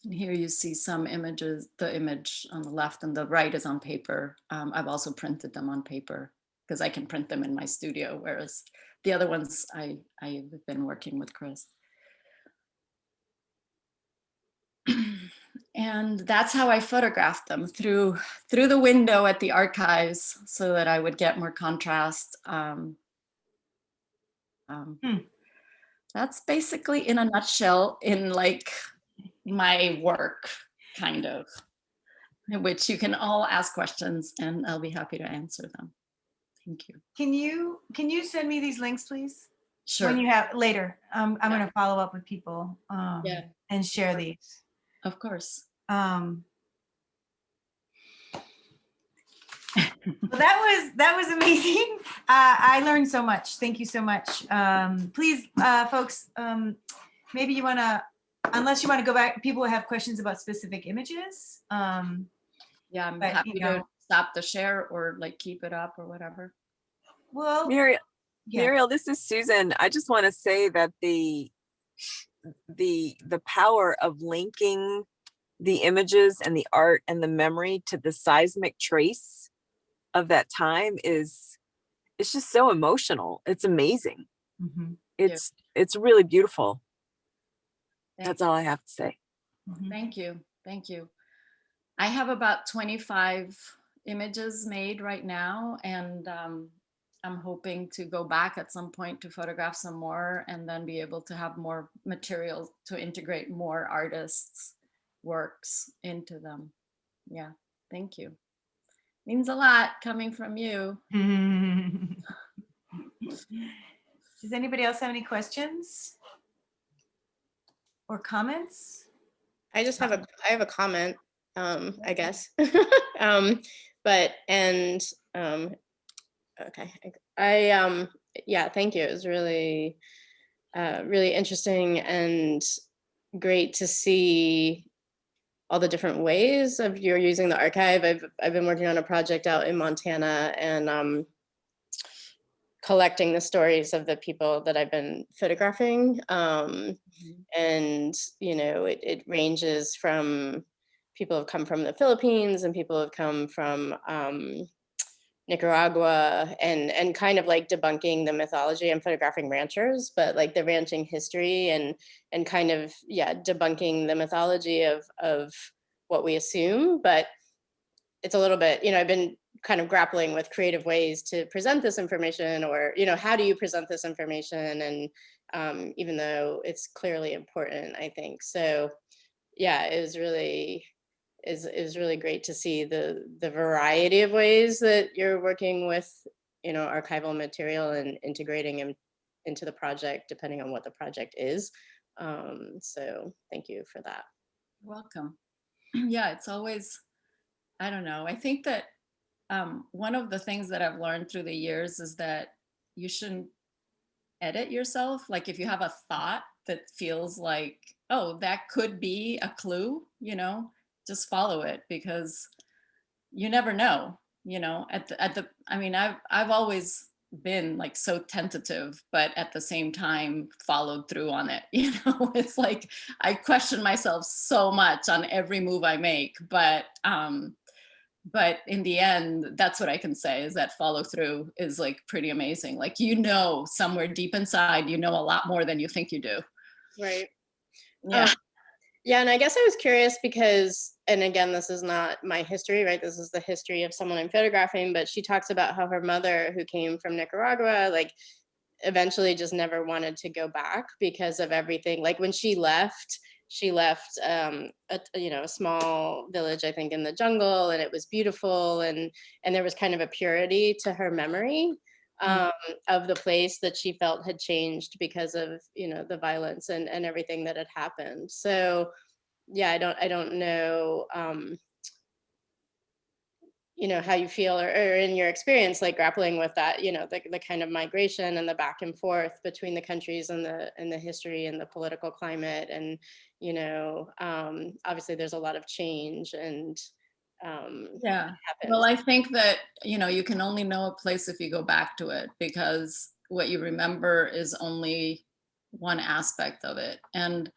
And here you see some images. The image on the left and the right is on paper. I've also printed them on paper because I can print them in my studio, whereas the other ones I've been working with Chris. And that's how I photographed them, through the window at the archives, so that I would get more contrast. That's basically, in a nutshell, in like my work, kind of, in which you can all ask questions and I'll be happy to answer them. Thank you. Can you send me these links, please? Sure. When you have later, I'm going to follow up with people Yeah. and share these. Of course. Well, that was amazing. I learned so much. Thank you so much. Please, folks, maybe you want to, unless you want to go back, people have questions about specific images. Yeah, I'm but, happy you know, to stop the share or like keep it up or whatever. well, Muriel, yeah. Muriel, this is Susan. I just want to say that the power of linking the images and the art and the memory to the seismic trace of that time it's just so emotional. It's amazing. Mhm. It's really beautiful. That's you. all I have to say. Thank you. Thank you. I have about 25 images made right now, and I'm hoping to go back at some point to photograph some more and then be able to have more material to integrate more artists' works into them. Yeah, thank you. Means a lot coming from you. Does anybody else have any questions or comments? I have a comment, I guess. Okay. Yeah, thank you. It was really, really interesting and great to see all the different ways of you're using the archive. I've been working on a project out in Montana and collecting the stories of the people that I've been photographing. And, you know, it ranges from people have come from the Philippines and people have come from Nicaragua and kind of like debunking the mythology. I'm photographing ranchers, but like the ranching history and kind of, yeah, debunking the mythology of what we assume. But it's a little bit, you know, I've been kind of grappling with creative ways to present this information, or, you know, how do you present this information? And even though it's clearly important, I think. So yeah, it was really great to see the variety of ways that you're working with, you know, archival material and integrating them into the project, depending on what the project is. So thank you for that. You're welcome. Yeah, it's always, I don't know. I think that one of the things that I've learned through the years is that you shouldn't edit yourself. Like if you have a thought that feels like, oh, that could be a clue, you know, just follow it, because you never know, you know, I mean, I've always been like so tentative, but at the same time followed through on it. You know, it's like I question myself so much on every move I make, but in the end, that's what I can say, is that follow through is like pretty amazing. Like, you know, somewhere deep inside, you know a lot more than you think you do. Right. Yeah. Yeah, and I guess I was curious because, and again, this is not my history, right? This is the history of someone I'm photographing, but she talks about how her mother, who came from Nicaragua, like eventually just never wanted to go back because of everything. Like when she left a small village, I think, in the jungle, and it was beautiful, and there was kind of a purity to her memory of the place that she felt had changed because of, you know, the violence and everything that had happened. So yeah, I don't know, you know, how you feel or in your experience, like grappling with that, you know, the kind of migration and the back and forth between the countries and the history and the political climate. And, you know, obviously there's a lot of change and Yeah. happens. Well, I think that, you know, you can only know a place if you go back to it, because what you remember is only one aspect of it. And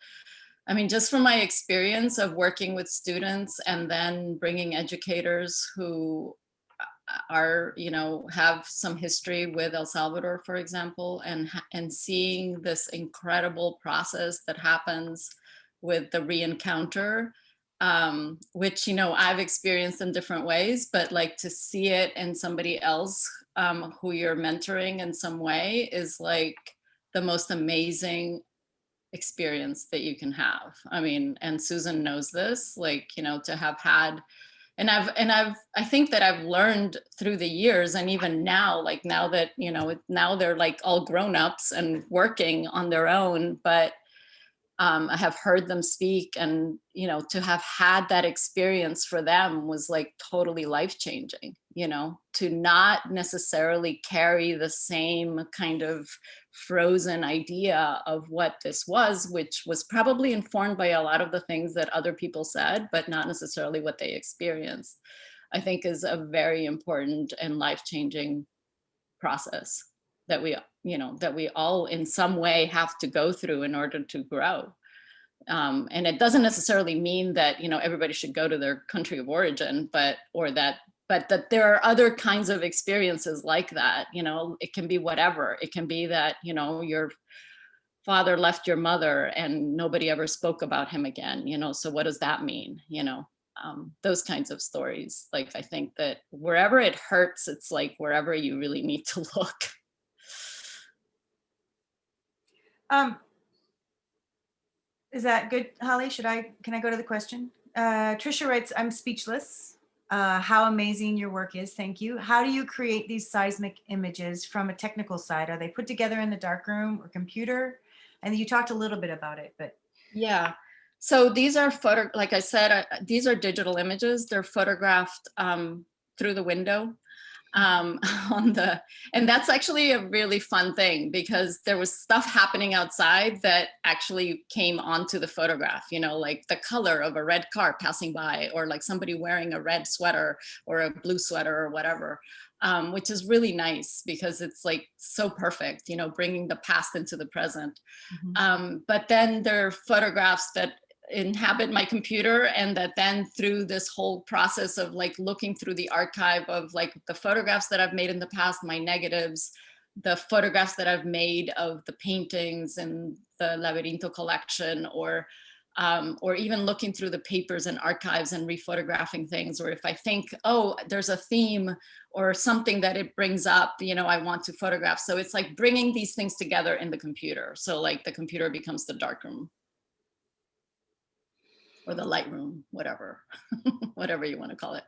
I mean, just from my experience of working with students and then bringing educators who are, you know, have some history with El Salvador, for example, and seeing this incredible process that happens with the re-encounter, which, you know, I've experienced in different ways, but like to see it in somebody else who you're mentoring in some way is like the most amazing experience that you can have. I mean, and Susan knows this, like, you know, to have had, I think that I've learned through the years, and even now, like now that, you know, now they're like all grown-ups and working on their own, but I have heard them speak, and, you know, to have had that experience for them was like totally life-changing, you know, to not necessarily carry the same kind of frozen idea of what this was, which was probably informed by a lot of the things that other people said, but not necessarily what they experienced, I think is a very important and life-changing process that we, you know, that we all in some way have to go through in order to grow. And it doesn't necessarily mean that, you know, everybody should go to their country of origin, but that there are other kinds of experiences like that. You know, it can be whatever. It can be that, you know, your father left your mother and nobody ever spoke about him again, you know, so what does that mean? You know, those kinds of stories. Like, I think that wherever it hurts, it's like wherever you really need to look. Is that good, Holly? Can I go to the question? Trisha writes, I'm speechless. How amazing your work is. Thank you. How do you create these seismic images from a technical side? Are they put together in the darkroom or computer? And you talked a little bit about it, but. Yeah. So these are like I said, these are digital images. They're photographed through the window. And that's actually a really fun thing, because there was stuff happening outside that actually came onto the photograph, you know, like the color of a red car passing by, or like somebody wearing a red sweater or a blue sweater or whatever, which is really nice because it's like so perfect, you know, bringing the past into the present. Mm-hmm. But then there are photographs that inhabit my computer, and that then through this whole process of like looking through the archive of like the photographs that I've made in the past, my negatives, the photographs that I've made of the paintings and the Lavrinto collection, or even looking through the papers and archives and rephotographing things, or if I think, oh, there's a theme or something that it brings up, you know, I want to photograph. So it's like bringing these things together in the computer. So like the computer becomes the darkroom, or the Lightroom, whatever, whatever you want to call it.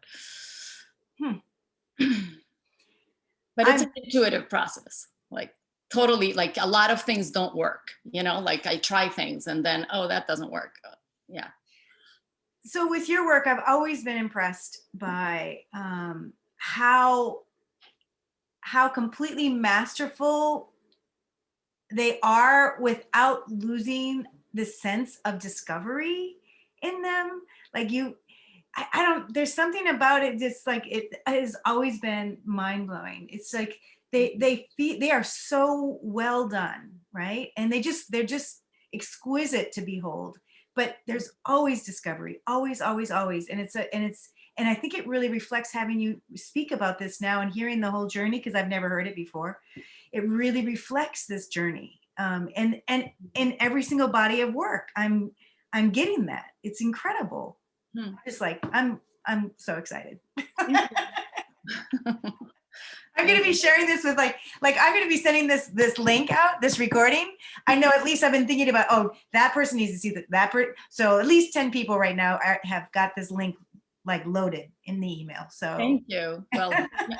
But it's an intuitive process, like totally, like a lot of things don't work, you know, like I try things and then, oh, that doesn't work. Yeah. So with your work, I've always been impressed by how completely masterful they are without losing the sense of discovery in them. Like I don't, there's something about it, just like it has always been mind blowing. It's like they are so well done, right? And they're just exquisite to behold. But there's always discovery, always. And I think it really reflects having you speak about this now and hearing the whole journey, because I've never heard it before. It really reflects this journey, and in every single body of work, I'm getting that. It's incredible. Just like I'm so excited. I'm going to be sharing this with like I'm going to be sending this link out, this recording. I know at least I've been thinking about, oh, that person needs to see that. So at least 10 people right now have got this link like loaded in the email. So thank you. Well,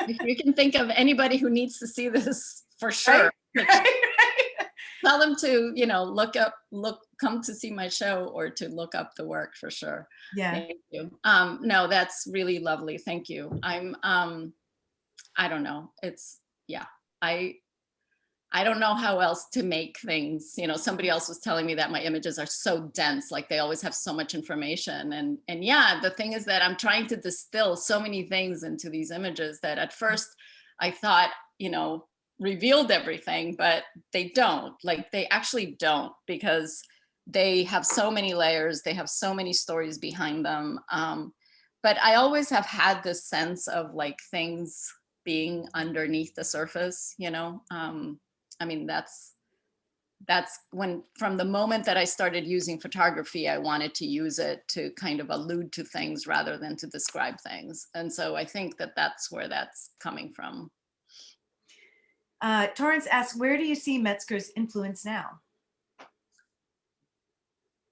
if you can think of anybody who needs to see this, for sure. Right? Tell them to, you know, come to see my show, or to look up the work, for sure. Yeah. Thank you. No, that's really lovely. Thank you. I don't know. It's, yeah, I don't know how else to make things, you know. Somebody else was telling me that my images are so dense, like they always have so much information. And yeah, the thing is that I'm trying to distill so many things into these images that at first I thought, you know, revealed everything, but they don't. Like they actually don't, because they have so many layers, they have so many stories behind them. But I always have had this sense of like things being underneath the surface, you know. I mean, that's that's when, from the moment that I started using photography, I wanted to use it to kind of allude to things rather than to describe things. And so I think that that's where that's coming from. Torrance asks, where do you see Metzger's influence now?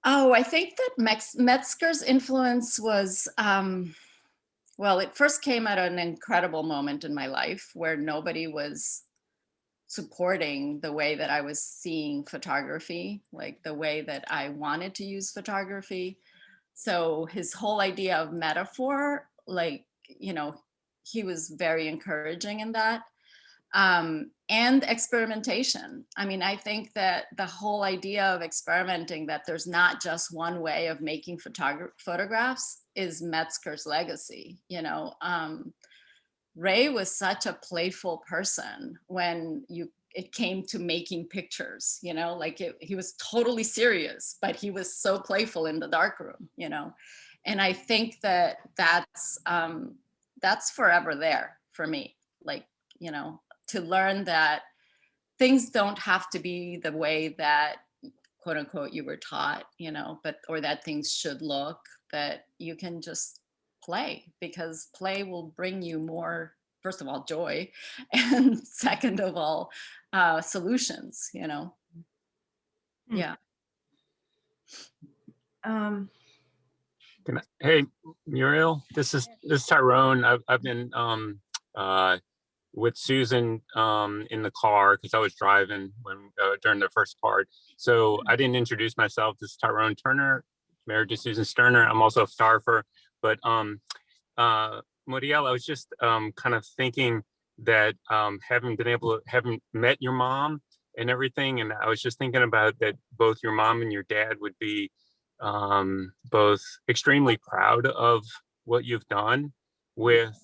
Oh, I think that Metzger's influence was, well, it first came at an incredible moment in my life where nobody was supporting the way that I was seeing photography, like the way that I wanted to use photography. So his whole idea of metaphor, like, you know, he was very encouraging in that. And experimentation. I mean, I think that the whole idea of experimenting, that there's not just one way of making photographs, is Metzger's legacy. You know, Ray was such a playful person when it came to making pictures, you know, like he was totally serious, but he was so playful in the darkroom, you know. And I think that that's forever there for me, like, you know, to learn that things don't have to be the way that, quote unquote, you were taught, you know, but, or that things should look, that you can just play, because play will bring you more, first of all, joy, and second of all, solutions, you know. Yeah. Hey, Muriel, this is Tyrone. I've been with Susan in the car because I was driving when during the first part. So I didn't introduce myself. This is Tyrone Turner, married to Susan Sterner. I'm also a photographer. But Muriel, I was just kind of thinking that having met your mom and everything, and I was just thinking about that both your mom and your dad would be both extremely proud of what you've done with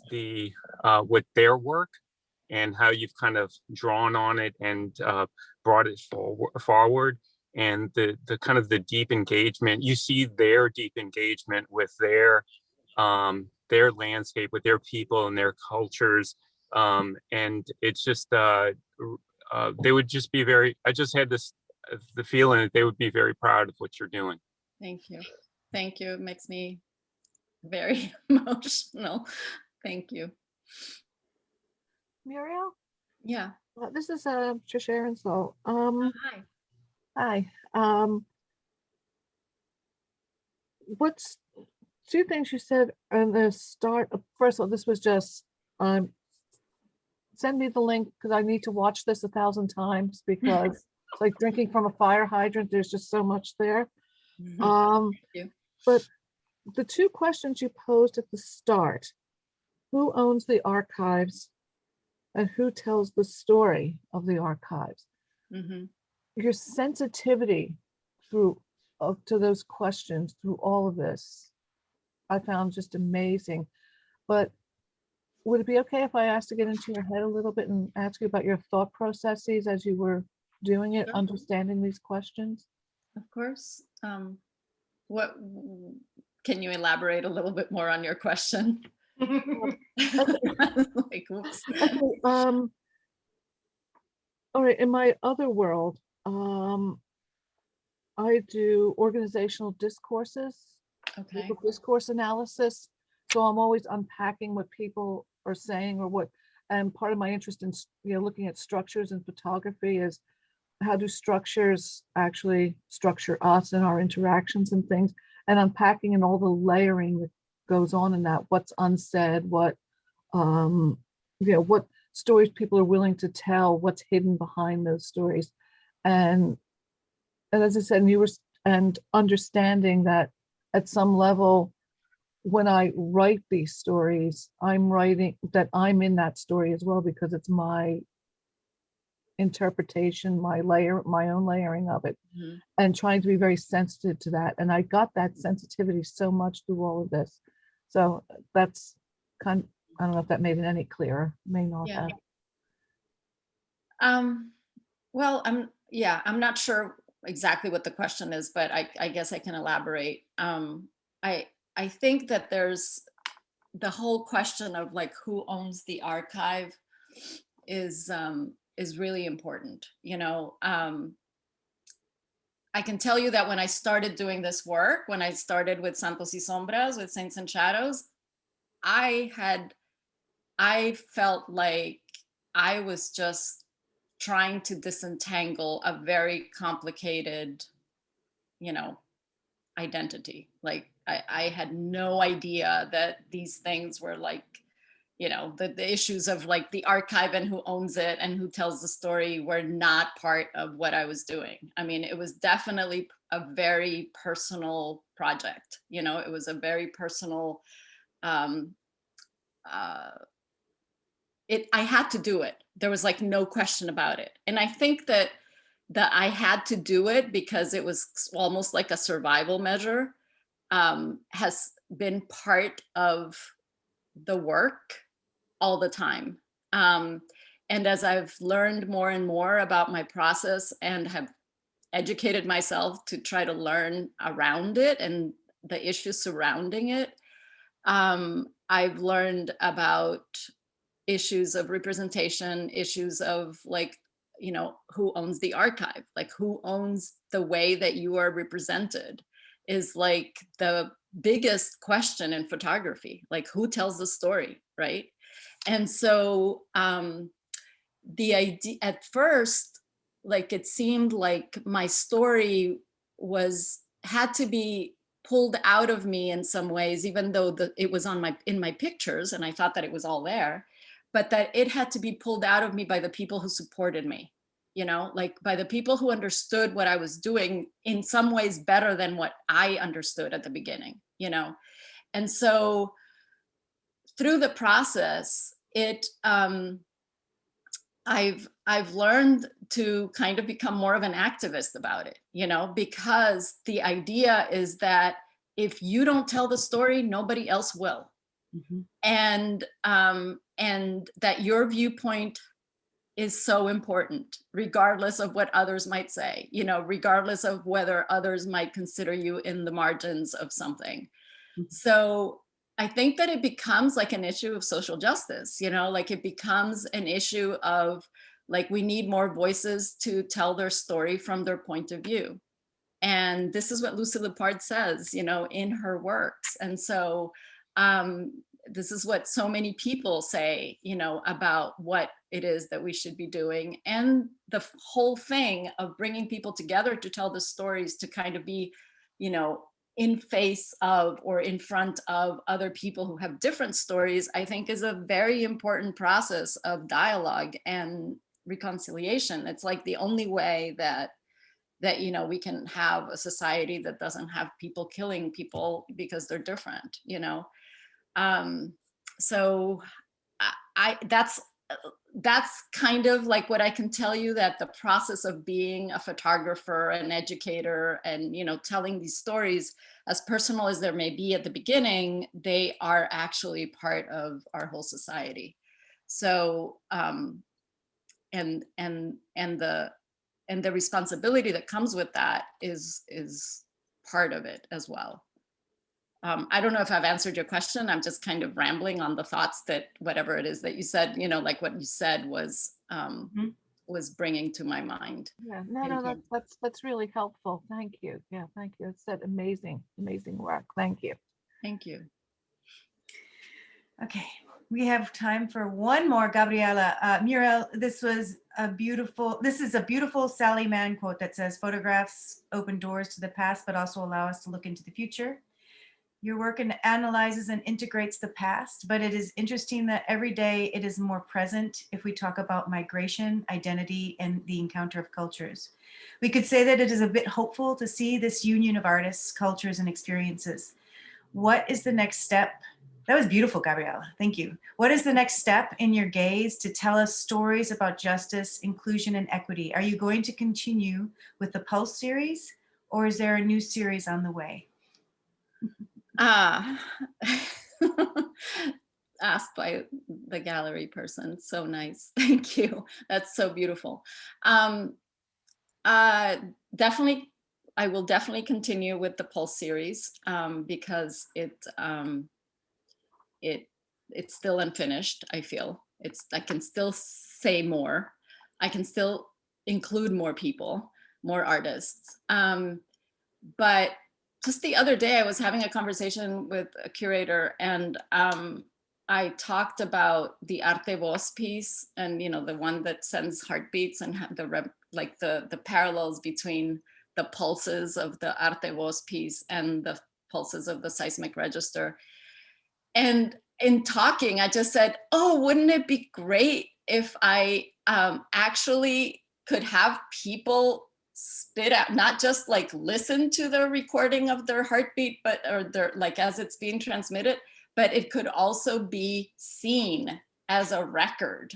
with their work, and how you've kind of drawn on it and brought it forward, and the kind of the deep engagement. You see their deep engagement with their landscape, with their people and their cultures, and it's just they would just be very. I just had the feeling that they would be very proud of what you're doing. Thank you. Thank you. It makes me very emotional. Thank you. Muriel? Yeah. This is Trisha Aronso. Hi. Hi. What's two things you said in the start? First of all, this was just send me the link because I need to watch this 1,000 times because it's like drinking from a fire hydrant. There's just so much there. Thank you. But the two questions you posed at the start: who owns the archives and who tells the story of the archives? Mm-hmm. Your sensitivity to those questions through all of this, I found just amazing. But would it be okay if I asked to get into your head a little bit and ask you about your thought processes as you were doing it, Sure. understanding these questions? Of course. What can you elaborate a little bit more on your question? Like, oops. Okay, all right, in my other world, I do organizational discourses, Okay. discourse analysis. So I'm always unpacking what people are saying or what, and part of my interest in looking at structures in photography is how do structures actually structure us and our interactions and things, and unpacking and all the layering that goes on in that, what's unsaid, what what stories people are willing to tell, what's hidden behind those stories. And as I said, and understanding that at some level, when I write these stories, I'm writing that I'm in that story as well, because it's my interpretation, my own layering of it, Mm-hmm. and trying to be very sensitive to that. And I got that sensitivity so much through all of this. So that's kind of, I don't know if that made it any clearer, may not Yeah. have. Well, I'm not sure exactly what the question is, but I guess I can elaborate. I think that there's the whole question of like who owns the archive is really important. You know, I can tell you that when I started doing this work, when I started with Santos y Sombras, with Saints and Shadows, I felt like I was just trying to disentangle a very complicated, you know, identity. Like I had no idea that these things were like, you know, the issues of like the archive and who owns it and who tells the story were not part of what I was doing. I mean, it was definitely a very personal project. You know, it was a very personal, I had to do it. There was like no question about it. And I think that I had to do it because it was almost like a survival measure, has been part of the work all the time. And as I've learned more and more about my process and have educated myself to try to learn around it and the issues surrounding it, I've learned about issues of representation, issues of like, you know, who owns the archive, like who owns the way that you are represented is like the biggest question in photography, like who tells the story, right? And so the idea at first, like it seemed like my story had to be pulled out of me in some ways, even though it was in my pictures and I thought that it was all there, but that it had to be pulled out of me by the people who supported me, you know, like by the people who understood what I was doing in some ways better than what I understood at the beginning, you know. And so through the process, I've learned to kind of become more of an activist about it, you know, because the idea is that if you don't tell the story, nobody else will. Mm-hmm. And that your viewpoint is so important, regardless of what others might say, you know, regardless of whether others might consider you in the margins of something. Mm-hmm. So I think that it becomes like an issue of social justice, you know, like it becomes an issue of like, we need more voices to tell their story from their point of view. And this is what Lucy Lippard says, you know, in her works. And so this is what so many people say, you know, about what it is that we should be doing. And the whole thing of bringing people together to tell the stories, to kind of be, you know, in face of or in front of other people who have different stories, I think is a very important process of dialogue and reconciliation. It's like the only way that you know, we can have a society that doesn't have people killing people because they're different, you know. So that's kind of like what I can tell you, that the process of being a photographer, an educator, and, you know, telling these stories, as personal as there may be at the beginning, they are actually part of our whole society. So and the responsibility that comes with that is part of it as well. I don't know if I've answered your question. I'm just kind of rambling on the thoughts that whatever it is that you said, you know, like what you said was bringing to my mind. Yeah, no, that's really helpful. Thank you. Yeah, thank you. It's that amazing work. Thank you. Thank you. Okay, we have time for one more, Gabriela. Muriel, this is a beautiful Sally Mann quote that says, "Photographs open doors to the past, but also allow us to look into the future." Your work analyzes and integrates the past, but it is interesting that every day it is more present if we talk about migration, identity, and the encounter of cultures. We could say that it is a bit hopeful to see this union of artists, cultures, and experiences. What is the next step? That was beautiful, Gabriela. Thank you. What is the next step in your gaze to tell us stories about justice, inclusion, and equity? Are you going to continue with the Pulse series, or is there a new series on the way? Asked by the gallery person. So nice. Thank you. That's so beautiful. Definitely, I will definitely continue with the Pulse series because it's still unfinished. I feel I can still say more. I can still include more people. more artists. But just the other day, I was having a conversation with a curator, and I talked about the Arte Voz piece, and the one that sends heartbeats, and the parallels between the pulses of the Arte Voz piece and the pulses of the seismic register. And in talking, I just said, oh, wouldn't it be great if I actually could have people spit out, not just like listen to the recording of their heartbeat, or their, like, as it's being transmitted, but it could also be seen as a record,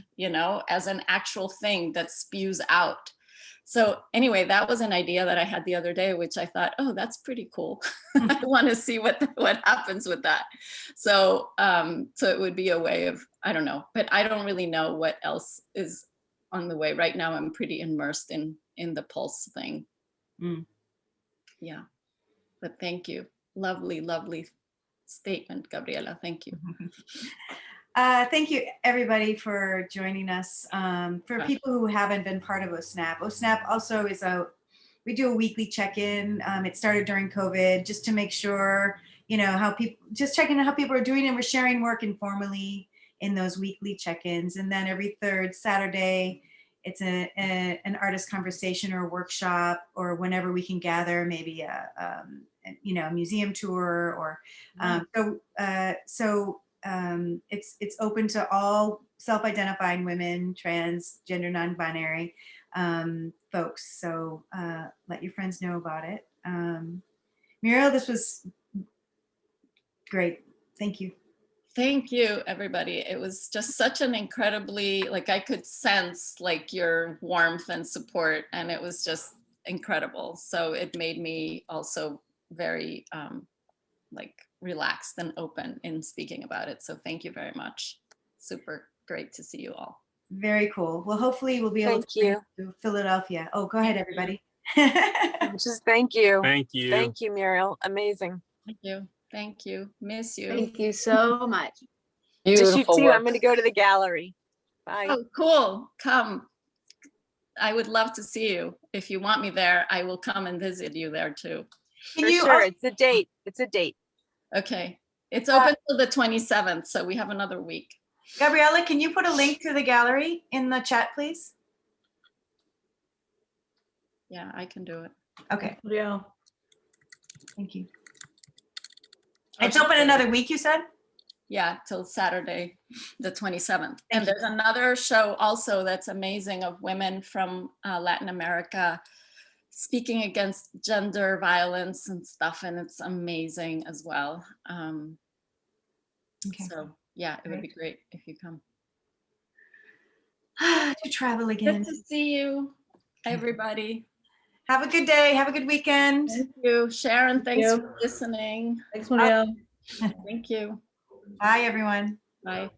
as an actual thing that spews out. So anyway, that was an idea that I had the other day, which I thought, oh, that's pretty cool. I want to see what happens with that. So so it would be a way of, I don't know, but I don't really know what else is on the way. Right now, I'm pretty immersed in the pulse thing. Yeah, but thank you. Lovely, lovely statement, Gabriela. Thank you. Thank you, everybody, for joining us. For people who haven't been part of OSNAP also is we do a weekly check-in. It started during COVID, just to make sure, just checking how people are doing, and we're sharing work informally in those weekly check-ins. And then every third Saturday, it's an artist conversation or a workshop, or whenever we can gather, maybe a museum tour, or it's open to all self-identifying women, trans, gender non-binary folks. So let your friends know about it. Muriel, this was great. Thank you. Thank you, everybody. It was just such an incredibly, like, I could sense like your warmth and support, and it was just incredible. So it made me also very relaxed and open in speaking about it. So thank you very much. Super great to see you all. Very cool. Well, hopefully we'll be able to Philadelphia. Oh, go ahead, everybody. Just thank you. Thank you. Thank you, Muriel. Amazing. Thank you. Thank you. Miss you. Thank you so much. Miss you Beautiful too. work. I'm going to go to the gallery. Bye. Oh, cool. Come. I would love to see you. If you want me there, I will come and visit you there too. For sure. It's a date. It's a date. Okay. It's open till the 27th, so we have another week. Gabriela, can you put a link to the gallery in the chat, please? Yeah, I can do it. Okay. Yeah. Thank you. It's open another week, you said? Yeah, till Saturday, the 27th. And there's another show also that's amazing, of women from Latin America speaking against gender violence and stuff, and it's amazing as well. So yeah, it would be great if you come. To travel again. Good to see you, everybody. Have a good day. Have a good weekend. Thank you. Sharon, thanks for listening. Thanks, Muriel. Thank you. Bye, everyone. Bye.